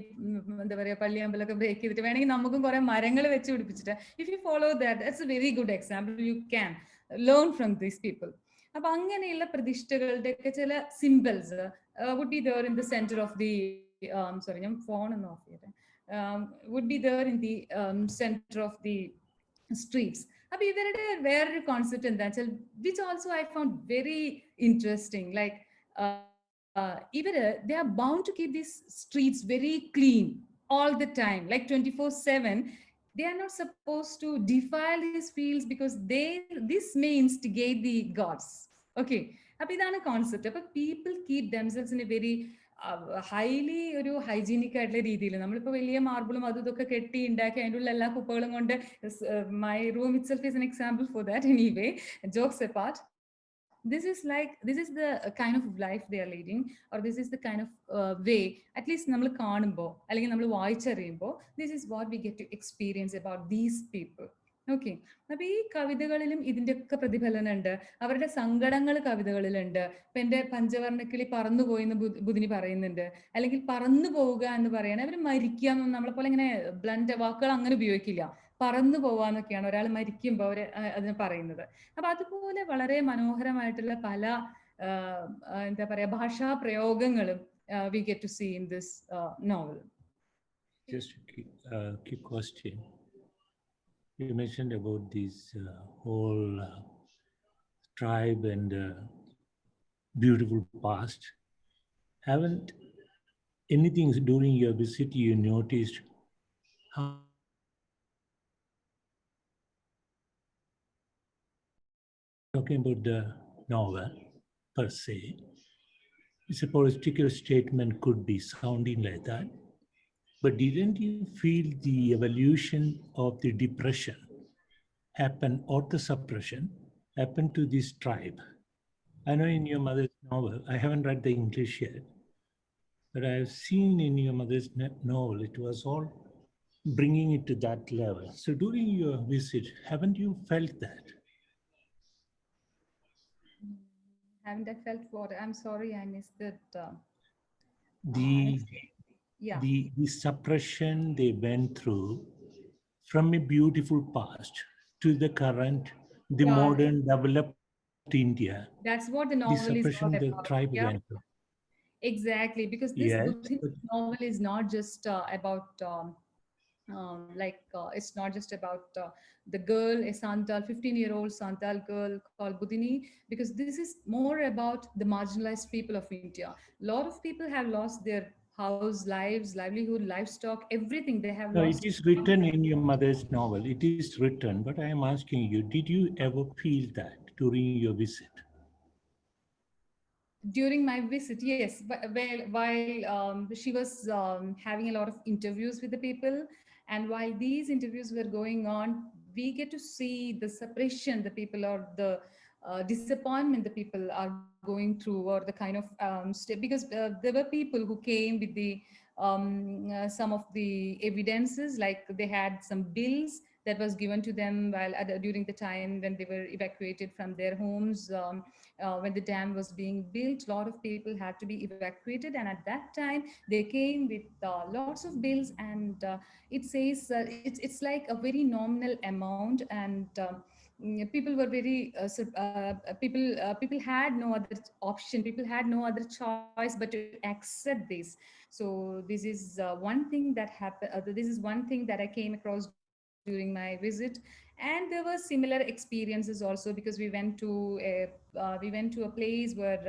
എന്താ പറയാ പള്ളിയമ്പലമൊക്കെ ബ്രേക്ക് ചെയ്തിട്ട് വേണമെങ്കിൽ നമുക്കും കുറെ മരങ്ങൾ വെച്ച് പിടിപ്പിച്ചിട്ട്, if you follow that, that's a very good example. You can learn from these people. അപ്പൊ അങ്ങനെയുള്ള പ്രതിഷ്ഠകളുടെ ഒക്കെ ചില symbols would be there in the centre of the sorry ഞാൻ ഫോൺ ഒന്ന് ഓഫ് ചെയ്തേ would be there in the center of the streets. അപ്പൊ ഇവരുടെ വേറൊരു കോൺസെപ്റ്റ് എന്താ വെച്ചാൽ, which also I found very interesting, like ഇവര് they are bound to keep these streets very clean all the time, like 24/7. They are not supposed to defile these fields because this may instigate the gods. Okay, അപ്പൊ ഇതാണ് concept. അപ്പൊ people keep themselves in a very highly ഒരു hygienic ആയിട്ടുള്ള രീതിയിൽ. നമ്മളിപ്പോ വലിയ മാർബിളും അതും ഇതൊക്കെ കെട്ടി ഉണ്ടാക്കി അതിൻ്റെ ഉള്ള എല്ലാ കുപ്പകളും കൊണ്ട്, my room itself is an example for that. Anyway, jokes apart, this is the kind of life they are leading, or this is the kind of way, at least നമ്മൾ കാണുമ്പോൾ അല്ലെങ്കിൽ നമ്മൾ വായിച്ചറിയുമ്പോൾ, this is what we get to experience about these people. Okay, അപ്പൊ ഈ കവിതകളിലും ഇതിന്റെ ഒക്കെ പ്രതിഫലനം ഉണ്ട്. അവരുടെ സങ്കടങ്ങൾ കവിതകളിലുണ്ട്. ഇപ്പൊ എന്റെ പഞ്ചവർണ്ണക്കിളി പറന്നുപോയി എന്ന് ബുധിനി പറയുന്നുണ്ട്, അല്ലെങ്കിൽ പറന്നു പോവുക എന്ന് പറയണ. അവർ മരിക്കുക എന്ന് നമ്മളെ പോലെ ഇങ്ങനെ ബ്ലണ്ട് വാക്കുകൾ അങ്ങനെ ഉപയോഗിക്കില്ല. പറന്നു പോവാന്നൊക്കെയാണ് ഒരാൾ മരിക്കുമ്പോൾ അവർ അതിന് പറയുന്നത്. അപ്പൊ അതുപോലെ വളരെ മനോഹരമായിട്ടുള്ള പല എന്താ പറയാ ഭാഷാ പ്രയോഗങ്ങളും we get to see in this novel. Just a quick question. You mentioned about this whole tribe and beautiful past. Haven't anything during your visit you noticed how talking about the novel per se, it's a political statement, could be sounding like that. But didn't you feel the evolution of the depression happen, or the suppression happen to this tribe? I know in your mother's novel, I haven't read the English yet, but I have seen in your mother's novel, it was all bringing it to that level. So during your visit, haven't you felt that? Haven't I felt what? I'm sorry, I missed that. Yeah. The suppression they went through from a beautiful past to the current the Yeah. modern developed India, That's what the the novel is all suppression the about. tribe Yeah. went through. Exactly, because this Yes, Buddhist novel is not just about it's not just about the girl, a Santal 15-year-old Santal girl called Budini, because this is more about the marginalized people of India. A lot of people have lost their house, lives, livelihood, livestock, everything they have no, lost. it is written in your mother's novel. It is written, but I am asking you, did you ever feel that during your visit? During my visit, yes, but while she was having a lot of interviews with the people, and while these interviews were going on, we get to see the suppression the people, or the disappointment the people are going through, or the kind of because there were people who came with the some of the evidences, like they had some bills that was given to them while during the time when they were evacuated from their homes. When the dam was being built, a lot of people had to be evacuated, and at that time they came with lots of bills, and it says it's like a very nominal amount, and people were very people had no other option, people had no other choice but to accept this. So this is one thing that happened, this is one thing that I came across during my visit. And there were similar experiences also, because we went to a place where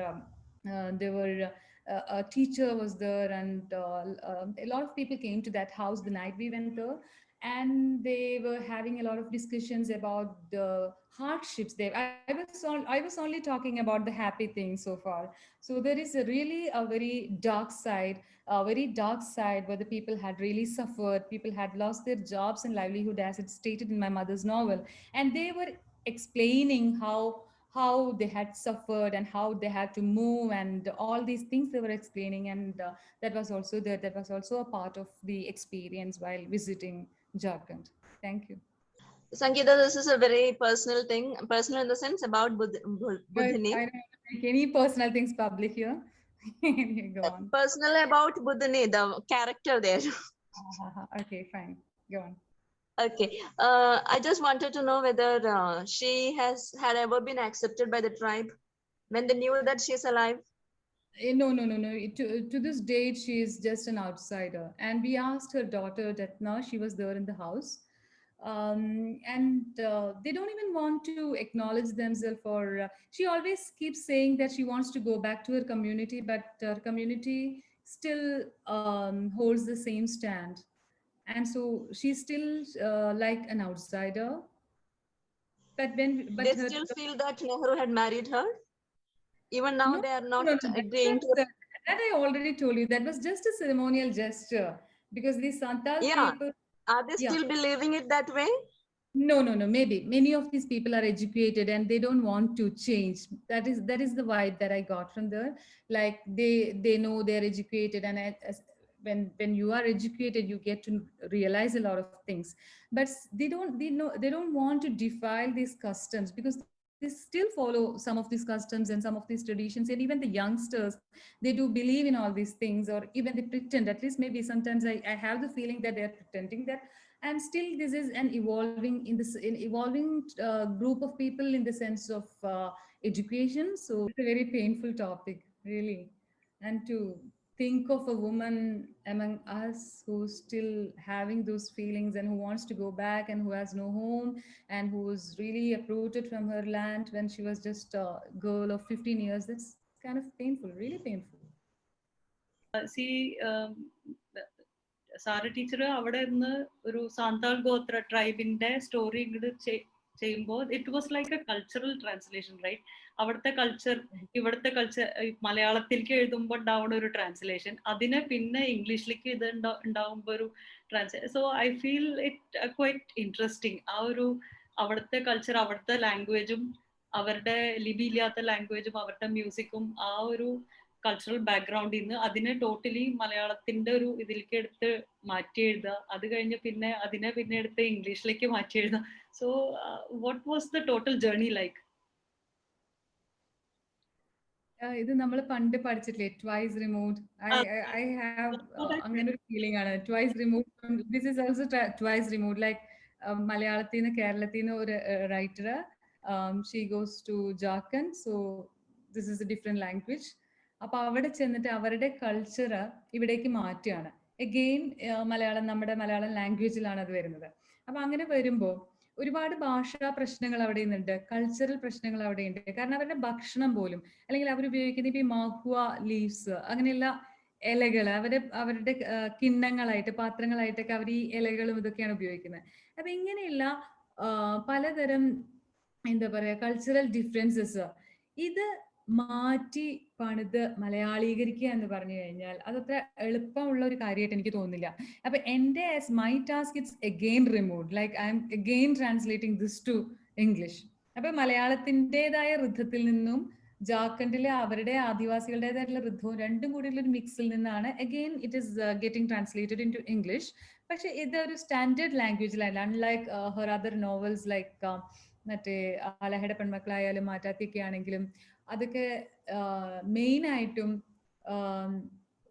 there were a teacher was there, and a lot of people came to that house the night we went there, and they were having a lot of discussions about the hardships there. I was only talking about the happy things so far. So there is a very dark side, a very dark side where the people had really suffered, people had lost their jobs and livelihood, as it's stated in my mother's novel, and they were explaining how they had suffered and how they had to move, and all these things they were explaining, and that was also there, that was also a part of the experience while visiting Jharkhand. Thank you. Sangeeta, this is a very personal thing, personal in the sense about I Budhini. don't make any personal things public here. Go on. Personal about Budhini, the character there. Okay, fine. Go on. Okay. I just wanted to know whether she had ever been accepted by the tribe when they knew that she's alive. No, no, no, no. To this date, she is just an outsider. And we asked her daughter, Datna, she was there in the house. And they don't even want to acknowledge themselves, or she always keeps saying that she wants to go back to her community, but her community still holds the same stand. And so she's still like an outsider. But They her, still feel that Nehru had married her. Even now, no, they are no, not no, no, agreeing to. that I already told you. That was just a ceremonial gesture, because the Santal Yeah. people, Are they yeah, still believing it that way? no, no, no. Maybe many of these people are educated and they don't want to change. That is the vibe that I got from there. Like they know they're educated, and when you are educated, you get to realize a lot of things. But they don't want to defile these customs, because they still follow some of these customs and some of these traditions, and even the youngsters, they do believe in all these things, or even they pretend. At least maybe sometimes I have the feeling that they're pretending that. And still this is an evolving group of people in the sense of education. So it's a very painful topic, really. And to think of a woman among us who's still having those feelings, and who wants to go back, and who has no home, and who was really uprooted from her land when she was just a girl of 15 years, that's kind of painful, really painful. Sara teacher അവിടെ നിന്ന് ഒരു സാന്താൾ ഗോത്ര ട്രൈബിന്റെ story ഇങ്ങോട്ട് ചെയ്യുമ്പോൾ it was like a cultural translation, right? അവിടുത്തെ culture ഇവിടുത്തെ culture മലയാളത്തിലേക്ക് എഴുതുമ്പോൾ ഉണ്ടാവുന്ന ഒരു ട്രാൻസ്ലേഷൻ, അതിനെ പിന്നെ ഇംഗ്ലീഷിലേക്ക് ഇത് ഉണ്ടാവുമ്പോൾ ഒരു translation. So I feel it quite interesting. ആ ഒരു അവിടുത്തെ കൾച്ചർ, അവിടുത്തെ ലാംഗ്വേജും അവരുടെ ലിപി ഇല്ലാത്ത ലാംഗ്വേജും അവരുടെ മ്യൂസിക്കും ആ ഒരു കൾച്ചറൽ ബാക്ക്ഗ്രൗണ്ടിൽ നിന്ന് അതിനെ ടോട്ടലി മലയാളത്തിന്റെ ഒരു ഇതിലേക്ക് എടുത്ത് മാറ്റി എഴുതുക, അത് കഴിഞ്ഞ് പിന്നെ അതിനെ പിന്നെ എടുത്ത് ഇംഗ്ലീഷിലേക്ക് മാറ്റി എഴുതുക. So what was the total journey like? ഇത് നമ്മൾ പണ്ട് പഠിച്ചിട്ടില്ലേ, ട്വൈസ് റിമൂവ്ഡ്. ഐ ഹാവ് അങ്ങനെ ഒരു ഫീലിംഗ് ആണ്. Twice removed, this is also twice removed. Like മലയാളത്തിൽ നിന്ന് കേരളത്തിൽ നിന്ന് ഒരു writer she goes to Jharkhand. So this is a different language. അപ്പൊ അവിടെ ചെന്നിട്ട് അവരുടെ കൾച്ചർ ഇവിടേക്ക് മാറ്റുകയാണ്. എഗെയിൻ മലയാളം, നമ്മുടെ മലയാളം ലാംഗ്വേജിലാണ് അത് വരുന്നത്. അപ്പൊ അങ്ങനെ വരുമ്പോൾ ഒരുപാട് ഭാഷാ പ്രശ്നങ്ങൾ അവിടെ നിന്നുണ്ട്, കൾച്ചറൽ പ്രശ്നങ്ങൾ അവിടെ ഉണ്ട്. കാരണം അവരുടെ ഭക്ഷണം പോലും, അല്ലെങ്കിൽ അവർ ഉപയോഗിക്കുന്ന ഇപ്പൊ ഈ മാഹുവ ലീവ്സ്, അങ്ങനെയുള്ള ഇലകൾ അവരുടെ കിണ്ണങ്ങളായിട്ട്, പാത്രങ്ങളായിട്ടൊക്കെ അവർ ഈ ഇലകളും ഇതൊക്കെയാണ് ഉപയോഗിക്കുന്നത്. അപ്പൊ ഇങ്ങനെയുള്ള പലതരം എന്താ പറയാ കൾച്ചറൽ ഡിഫറൻസസ് ഇത് മാറ്റി പണിത് മലയാളീകരിക്കുക എന്ന് പറഞ്ഞു കഴിഞ്ഞാൽ അതത്ര എളുപ്പമുള്ള ഒരു കാര്യമായിട്ട് എനിക്ക് തോന്നുന്നില്ല. അപ്പൊ എൻ്റെ my task it's again removed, like I'm again translating this to English. അപ്പൊ മലയാളത്തിൻ്റെതായ ഋദ്ധത്തിൽ നിന്നും ജാർഖണ്ഡിലെ അവരുടെ ആദിവാസികളുടേതായിട്ടുള്ള ഋദ്ധവും രണ്ടും കൂടിയുള്ള ഒരു മിക്സിൽ നിന്നാണ് again it is getting translated into English. പക്ഷെ ഇതൊരു സ്റ്റാൻഡേർഡ് ലാംഗ്വേജിലല്ല, unlike her other novels like മറ്റേ ആലഹയുടെ പെൺമക്കളായാലും മാറ്റാത്തിയൊക്കെ ആണെങ്കിലും അതൊക്കെ മെയിൻ ആയിട്ടും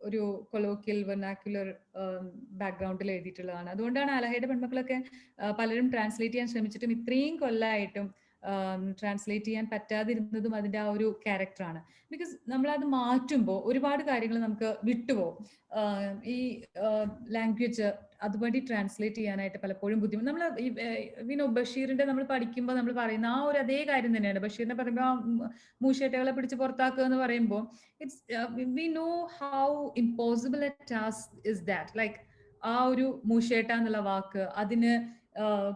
ഒരു കൊളോക്കിയൽ വെർനാക്കുലർ ബാക്ക്ഗ്രൗണ്ടിൽ എഴുതിയിട്ടുള്ളതാണ്. അതുകൊണ്ടാണ് ആലഹയുടെ പെൺമക്കളൊക്കെ പലരും ട്രാൻസ്ലേറ്റ് ചെയ്യാൻ ശ്രമിച്ചിട്ടും ഇത്രയും കൊല്ലമായിട്ടും ട്രാൻസ്ലേറ്റ് ചെയ്യാൻ പറ്റാതിരുന്നതും അതിൻ്റെ ആ ഒരു ക്യാരക്ടറാണ്. ബിക്കോസ് നമ്മളത് മാറ്റുമ്പോൾ ഒരുപാട് കാര്യങ്ങൾ നമുക്ക് വിട്ടുപോകും. ഈ ലാംഗ്വേജ് അതുവഴി ട്രാൻസ്ലേറ്റ് ചെയ്യാനായിട്ട് പലപ്പോഴും ബുദ്ധിമുട്ട്. നമ്മൾ വിനോ ബഷീറിന്റെ നമ്മൾ പഠിക്കുമ്പോൾ നമ്മൾ പറയുന്ന ആ ഒരു അതേ കാര്യം തന്നെയാണ്. ബഷീറിനെ പറയുമ്പോൾ മൂശേട്ടകളെ പിടിച്ച് പുറത്താക്കുക എന്ന് പറയുമ്പോൾ it's we know how impossible A task is that. Like ആ ഒരു മൂശേട്ട എന്നുള്ള വാക്ക്, അതിന്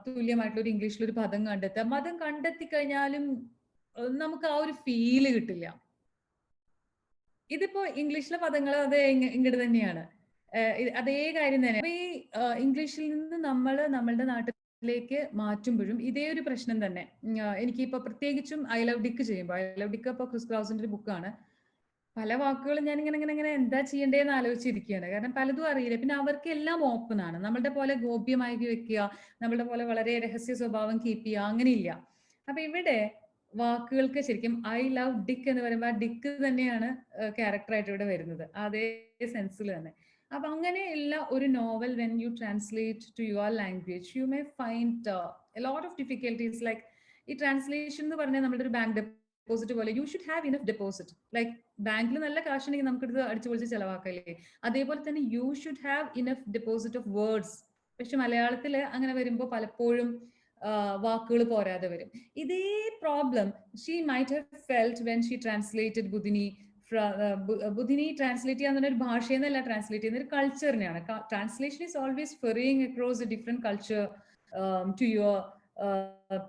തുല്യമായിട്ടുള്ള ഒരു ഇംഗ്ലീഷിലൊരു പദം കണ്ടെത്തുക. മതം കണ്ടെത്തി കഴിഞ്ഞാലും നമുക്ക് ആ ഒരു ഫീല് കിട്ടില്ല. ഇതിപ്പോ ഇംഗ്ലീഷിലെ പദങ്ങൾ അത് ഇങ്ങോട്ട് തന്നെയാണ്, അതേ കാര്യം തന്നെ. അപ്പൊ ഈ ഇംഗ്ലീഷിൽ നിന്ന് നമ്മളുടെ നാട്ടിലേക്ക് മാറ്റുമ്പോഴും ഇതേ ഒരു പ്രശ്നം തന്നെ. എനിക്കിപ്പോ പ്രത്യേകിച്ചും ഐ ലവ് ഡിക്ക് ചെയ്യുമ്പോൾ, ഐ ലവ് ഡിക്ക് ഇപ്പൊ ക്രിസ് ക്ലൗസിന്റെ ഒരു ബുക്കാണ്. പല വാക്കുകളും ഞാൻ ഇങ്ങനെ എന്താ ചെയ്യേണ്ടതെന്ന് ആലോചിച്ചിരിക്കുകയാണ്. കാരണം പലതും അറിയില്ല. പിന്നെ അവർക്ക് എല്ലാം ഓപ്പൺ ആണ്. നമ്മളുടെ പോലെ ഗോപ്യമായി വെക്കുക, നമ്മളുടെ പോലെ വളരെ രഹസ്യ സ്വഭാവം കീപ്പ് ചെയ്യുക, അങ്ങനെയില്ല. അപ്പൊ ഇവിടെ വാക്കുകൾക്ക് ശരിക്കും ഐ ലവ് ഡിക്ക് എന്ന് പറയുമ്പോൾ ആ ഡിക്ക് തന്നെയാണ് ക്യാരക്ടറായിട്ട് ഇവിടെ വരുന്നത്, അതേ സെൻസിൽ തന്നെ. അപ്പൊ അങ്ങനെയുള്ള ഒരു novel when you translate to your language you may find a lot of difficulties. Like ഈ ട്രാൻസ്ലേഷൻ എന്ന് പറഞ്ഞാൽ നമ്മുടെ ഒരു ബാങ്ക് ഡെപ്പോസിറ്റ് പോലെ, you should have enough deposit. Like ബാങ്കിൽ നല്ല കാശുണ്ടെങ്കിൽ നമുക്കിത് അടിച്ചു പൊളിച്ച് ചെലവാക്കല്ലേ, അതേപോലെ തന്നെ you should have enough deposit of words. പക്ഷെ മലയാളത്തിൽ അങ്ങനെ വരുമ്പോൾ പലപ്പോഴും വാക്കുകൾ പോരാതെ വരും. ഇതേ problem she might have felt when she translated Budhini. Budhini translate ചെയ്യാൻ ഒരു ഭാഷയെന്നല്ല ട്രാൻസ്ലേറ്റ് ചെയ്യുന്ന, ഒരു കൾച്ചറിനെയാണ്. Translation is always ferrying across a different culture to your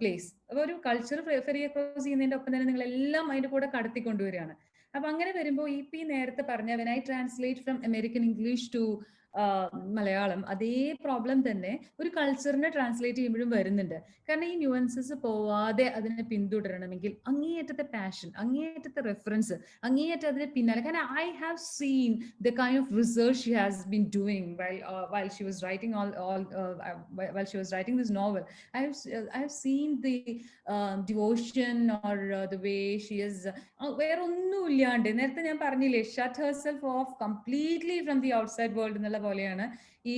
place. അപ്പൊ ഒരു കൾച്ചർ ഫെറി അക്രോസ് ചെയ്യുന്നതിന്റെ ഒപ്പം തന്നെ നിങ്ങൾ എല്ലാം അതിന്റെ കൂടെ കടത്തിക്കൊണ്ടുവരികയാണ്. അപ്പൊ അങ്ങനെ വരുമ്പോൾ ഈ നേരത്തെ പറഞ്ഞ when I translate from American English to Malayalam, അതേ പ്രോബ്ലം തന്നെ ഒരു കൾച്ചറിനെ ട്രാൻസ്ലേറ്റ് ചെയ്യുമ്പോഴും വരുന്നുണ്ട്. കാരണം ഈ ന്യൂവൻസസ് പോവാതെ അതിനെ പിന്തുടരണമെങ്കിൽ അങ്ങേയറ്റത്തെ പാഷൻ, അങ്ങേയറ്റത്തെ റെഫറൻസ്, അങ്ങേയറ്റം അതിനെ പിന്നാലെ. കാരണം I have seen the kind of research she has been doing while she was writing while she was writing this novel. I have seen the devotion or the way she is വേറെ ഒന്നും ഇല്ലാണ്ട്, നേരത്തെ ഞാൻ പറഞ്ഞില്ലേ, shut herself off completely from the outside world എന്നുള്ള പോലെയാണ് ഈ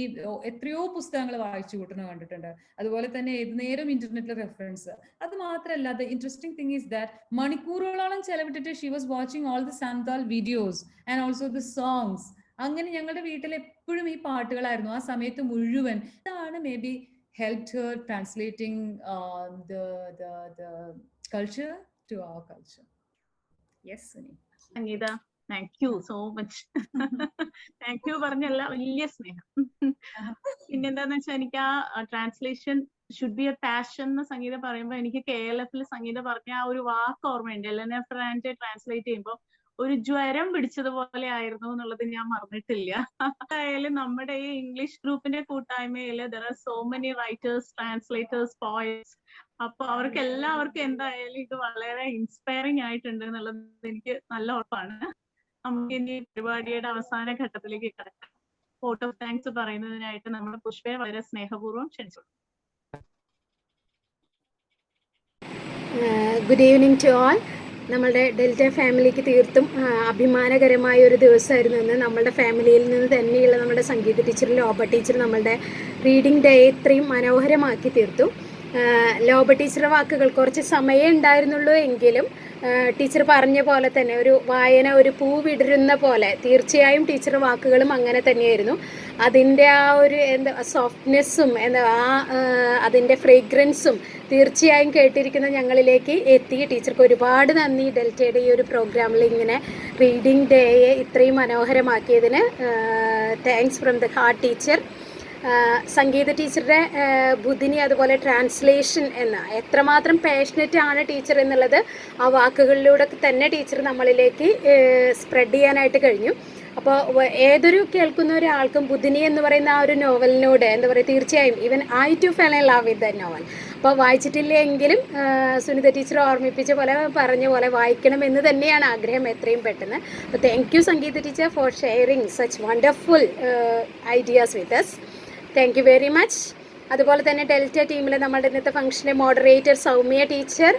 എത്രയോ പുസ്തകങ്ങൾ വായിച്ചു കൂട്ടുന്നത് കണ്ടിട്ടുണ്ട്. അതുപോലെ തന്നെ ഏത് നേരം ഇന്റർനെറ്റിലെ റെഫറൻസ്. അത് മാത്രമല്ല, the interesting thing is that മണിക്കൂറുകളോളം ചെലവിട്ടിട്ട് she was watching all the Santal videos and also the songs. അങ്ങനെ ഞങ്ങളുടെ വീട്ടിൽ എപ്പോഴും ഈ പാട്ടുകളായിരുന്നു ആ സമയത്ത് മുഴുവൻ. ഇതാണ് may be helped her translating the culture to our culture. Yes, Sunny. Sangeetha, thank you so much. Thank you പറഞ്ഞല്ല, വലിയ സ്നേഹം. പിന്നെന്താന്ന് വെച്ചാൽ എനിക്ക് ആ translation should be A passion എന്ന് സംഗീത പറയുമ്പോൾ എനിക്ക് കേരളത്തിൽ സംഗീത പറഞ്ഞ ആ ഒരു വാക്ക് ഓർമ്മയുണ്ട്. എലന ഫ്രാൻറെ ട്രാൻസ്ലേറ്റ് ചെയ്യുമ്പോൾ ഒരു ജ്വരം പിടിച്ചതുപോലെ ആയിരുന്നു എന്നുള്ളത് ഞാൻ മറന്നിട്ടില്ല. എന്തായാലും നമ്മുടെ ഈ ഇംഗ്ലീഷ് ഗ്രൂപ്പിന്റെ കൂട്ടായ്മയിൽ there are so many writers, translators, poets. അപ്പൊ അവർക്ക് എല്ലാവർക്കും എന്തായാലും ഇത് വളരെ ഇൻസ്പയറിംഗ് ആയിട്ടുണ്ട് എന്നുള്ളത് എനിക്ക് നല്ല ഉറപ്പാണ്. നമുക്ക് ഇനി പരിപാടിയുടെ അവസാന ഘട്ടത്തിലേക്ക് കിടക്കാം. വോട്ട് ഓഫ് താങ്ക്സ് പറയുന്നതിനായിട്ട് നമ്മുടെ പുഷ്പയെ വളരെ സ്നേഹപൂർവ്വം ക്ഷണിച്ചു. Good evening to all. നമ്മളുടെ ഡെൽറ്റ ഫാമിലിക്ക് തീർത്തും അഭിമാനകരമായ ഒരു ദിവസമായിരുന്നു ഇന്ന്. നമ്മളുടെ ഫാമിലിയിൽ നിന്ന് തന്നെയുള്ള നമ്മുടെ സംഗീത ടീച്ചർ, ലോബ ടീച്ചർ നമ്മളുടെ റീഡിംഗ് ഡേ ഇത്രയും മനോഹരമാക്കി തീർത്തു. ലോബ ടീച്ചറുടെ വാക്കുകൾ കുറച്ച് സമയം ഉണ്ടായിരുന്നുള്ളൂ എങ്കിലും ടീച്ചർ പറഞ്ഞ പോലെ തന്നെ ഒരു വായന ഒരു പൂ വിടരുന്ന പോലെ തീർച്ചയായും ടീച്ചറുടെ വാക്കുകളും അങ്ങനെ തന്നെയായിരുന്നു. അതിൻ്റെ ആ ഒരു എന്താ സോഫ്റ്റ്നെസ്സും അതിൻ്റെ ഫ്രേഗ്രൻസും തീർച്ചയായും കേട്ടിരിക്കുന്ന ഞങ്ങളിലേക്ക് എത്തി. ടീച്ചർക്ക് ഒരുപാട് നന്ദി. ഡെൽറ്റയുടെ ഈ ഒരു പ്രോഗ്രാമിൽ ഇങ്ങനെ റീഡിംഗ് ഡേയെ ഇത്രയും മനോഹരമാക്കിയതിന് thanks from the heart teacher. Sangeetha ടീച്ചറുടെ ബുദ്ധിനി അതുപോലെ ട്രാൻസ്ലേഷൻ എന്ന എത്രമാത്രം പാഷനറ്റ് ആണ് ടീച്ചർ എന്നുള്ളത് ആ വാക്കുകളിലൂടെ തന്നെ ടീച്ചർ നമ്മളിലേക്ക് സ്പ്രെഡ് ചെയ്യാനായിട്ട് കഴിഞ്ഞു. അപ്പോൾ ഏതൊരു കേൾക്കുന്ന ഒരാൾക്കും ബുദ്ധിനി എന്ന് പറയുന്ന ആ ഒരു നോവലിനോട് എന്താ പറയുക, തീർച്ചയായും even I too fell in love with the novel. അപ്പോൾ വായിച്ചിട്ടില്ലെങ്കിലും സുനിത ടീച്ചർ ഓർമ്മിപ്പിച്ച പോലെ പറഞ്ഞ പോലെ വായിക്കണം എന്ന് തന്നെയാണ് ആഗ്രഹം എത്രയും പെട്ടെന്ന്. അപ്പോൾ thank you Sangeetha teacher for sharing such wonderful ideas with us. Thank you very much. അതുപോലെ തന്നെ ഡെൽറ്റ ടീമിലെ നമ്മുടെ ഇന്നത്തെ ഫംഗ്ഷൻ്റെ മോഡറേറ്റർ സൗമ്യ ടീച്ചർ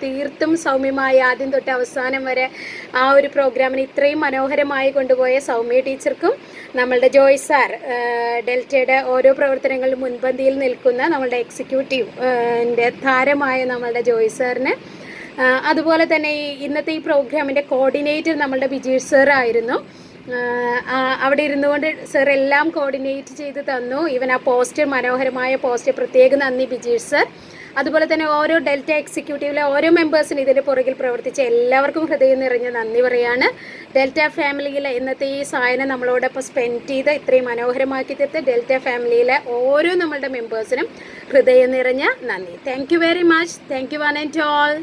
തീർത്തും സൗമ്യമായി ആദ്യം തൊട്ട് അവസാനം വരെ ആ ഒരു പ്രോഗ്രാമിന് ഇത്രയും മനോഹരമായി കൊണ്ടുപോയ സൗമ്യ ടീച്ചർക്കും, നമ്മളുടെ ജോയ് സാർ ഡെൽറ്റയുടെ ഓരോ പ്രവർത്തനങ്ങളിലും മുൻപന്തിയിൽ നിൽക്കുന്ന നമ്മളുടെ എക്സിക്യൂട്ടീവ് താരമായ നമ്മളുടെ ജോയ് സാറിന്, അതുപോലെ തന്നെ ഇന്നത്തെ ഈ പ്രോഗ്രാമിൻ്റെ കോർഡിനേറ്റർ നമ്മളുടെ ബിജീഷ് സാർ ആയിരുന്നു. അവിടെ ഇരുന്നു കൊണ്ട് സർ എല്ലാം കോർഡിനേറ്റ് ചെയ്ത് തന്നു. ഈവൻ ആ പോസ്റ്റർ, മനോഹരമായ പോസ്റ്റർ, പ്രത്യേക നന്ദി ബിജീഷ് സർ. അതുപോലെ തന്നെ ഓരോ ഡെൽറ്റ എക്സിക്യൂട്ടീവിലെ ഓരോ മെമ്പേഴ്സിന് ഇതിൻ്റെ പുറകിൽ പ്രവർത്തിച്ച എല്ലാവർക്കും ഹൃദയം നിറഞ്ഞ നന്ദി പറയാണ്. ഡെൽറ്റ ഫാമിലിയിലെ ഇന്നത്തെ ഈ സായനം നമ്മളോടൊപ്പം സ്പെൻഡ് ചെയ്ത് ഇത്രയും മനോഹരമാക്കി തീർത്ത് ഡെൽറ്റ ഫാമിലിയിലെ ഓരോ നമ്മളുടെ മെമ്പേഴ്സിനും ഹൃദയം നിറഞ്ഞ നന്ദി. Thank you very much. Thank you one and all.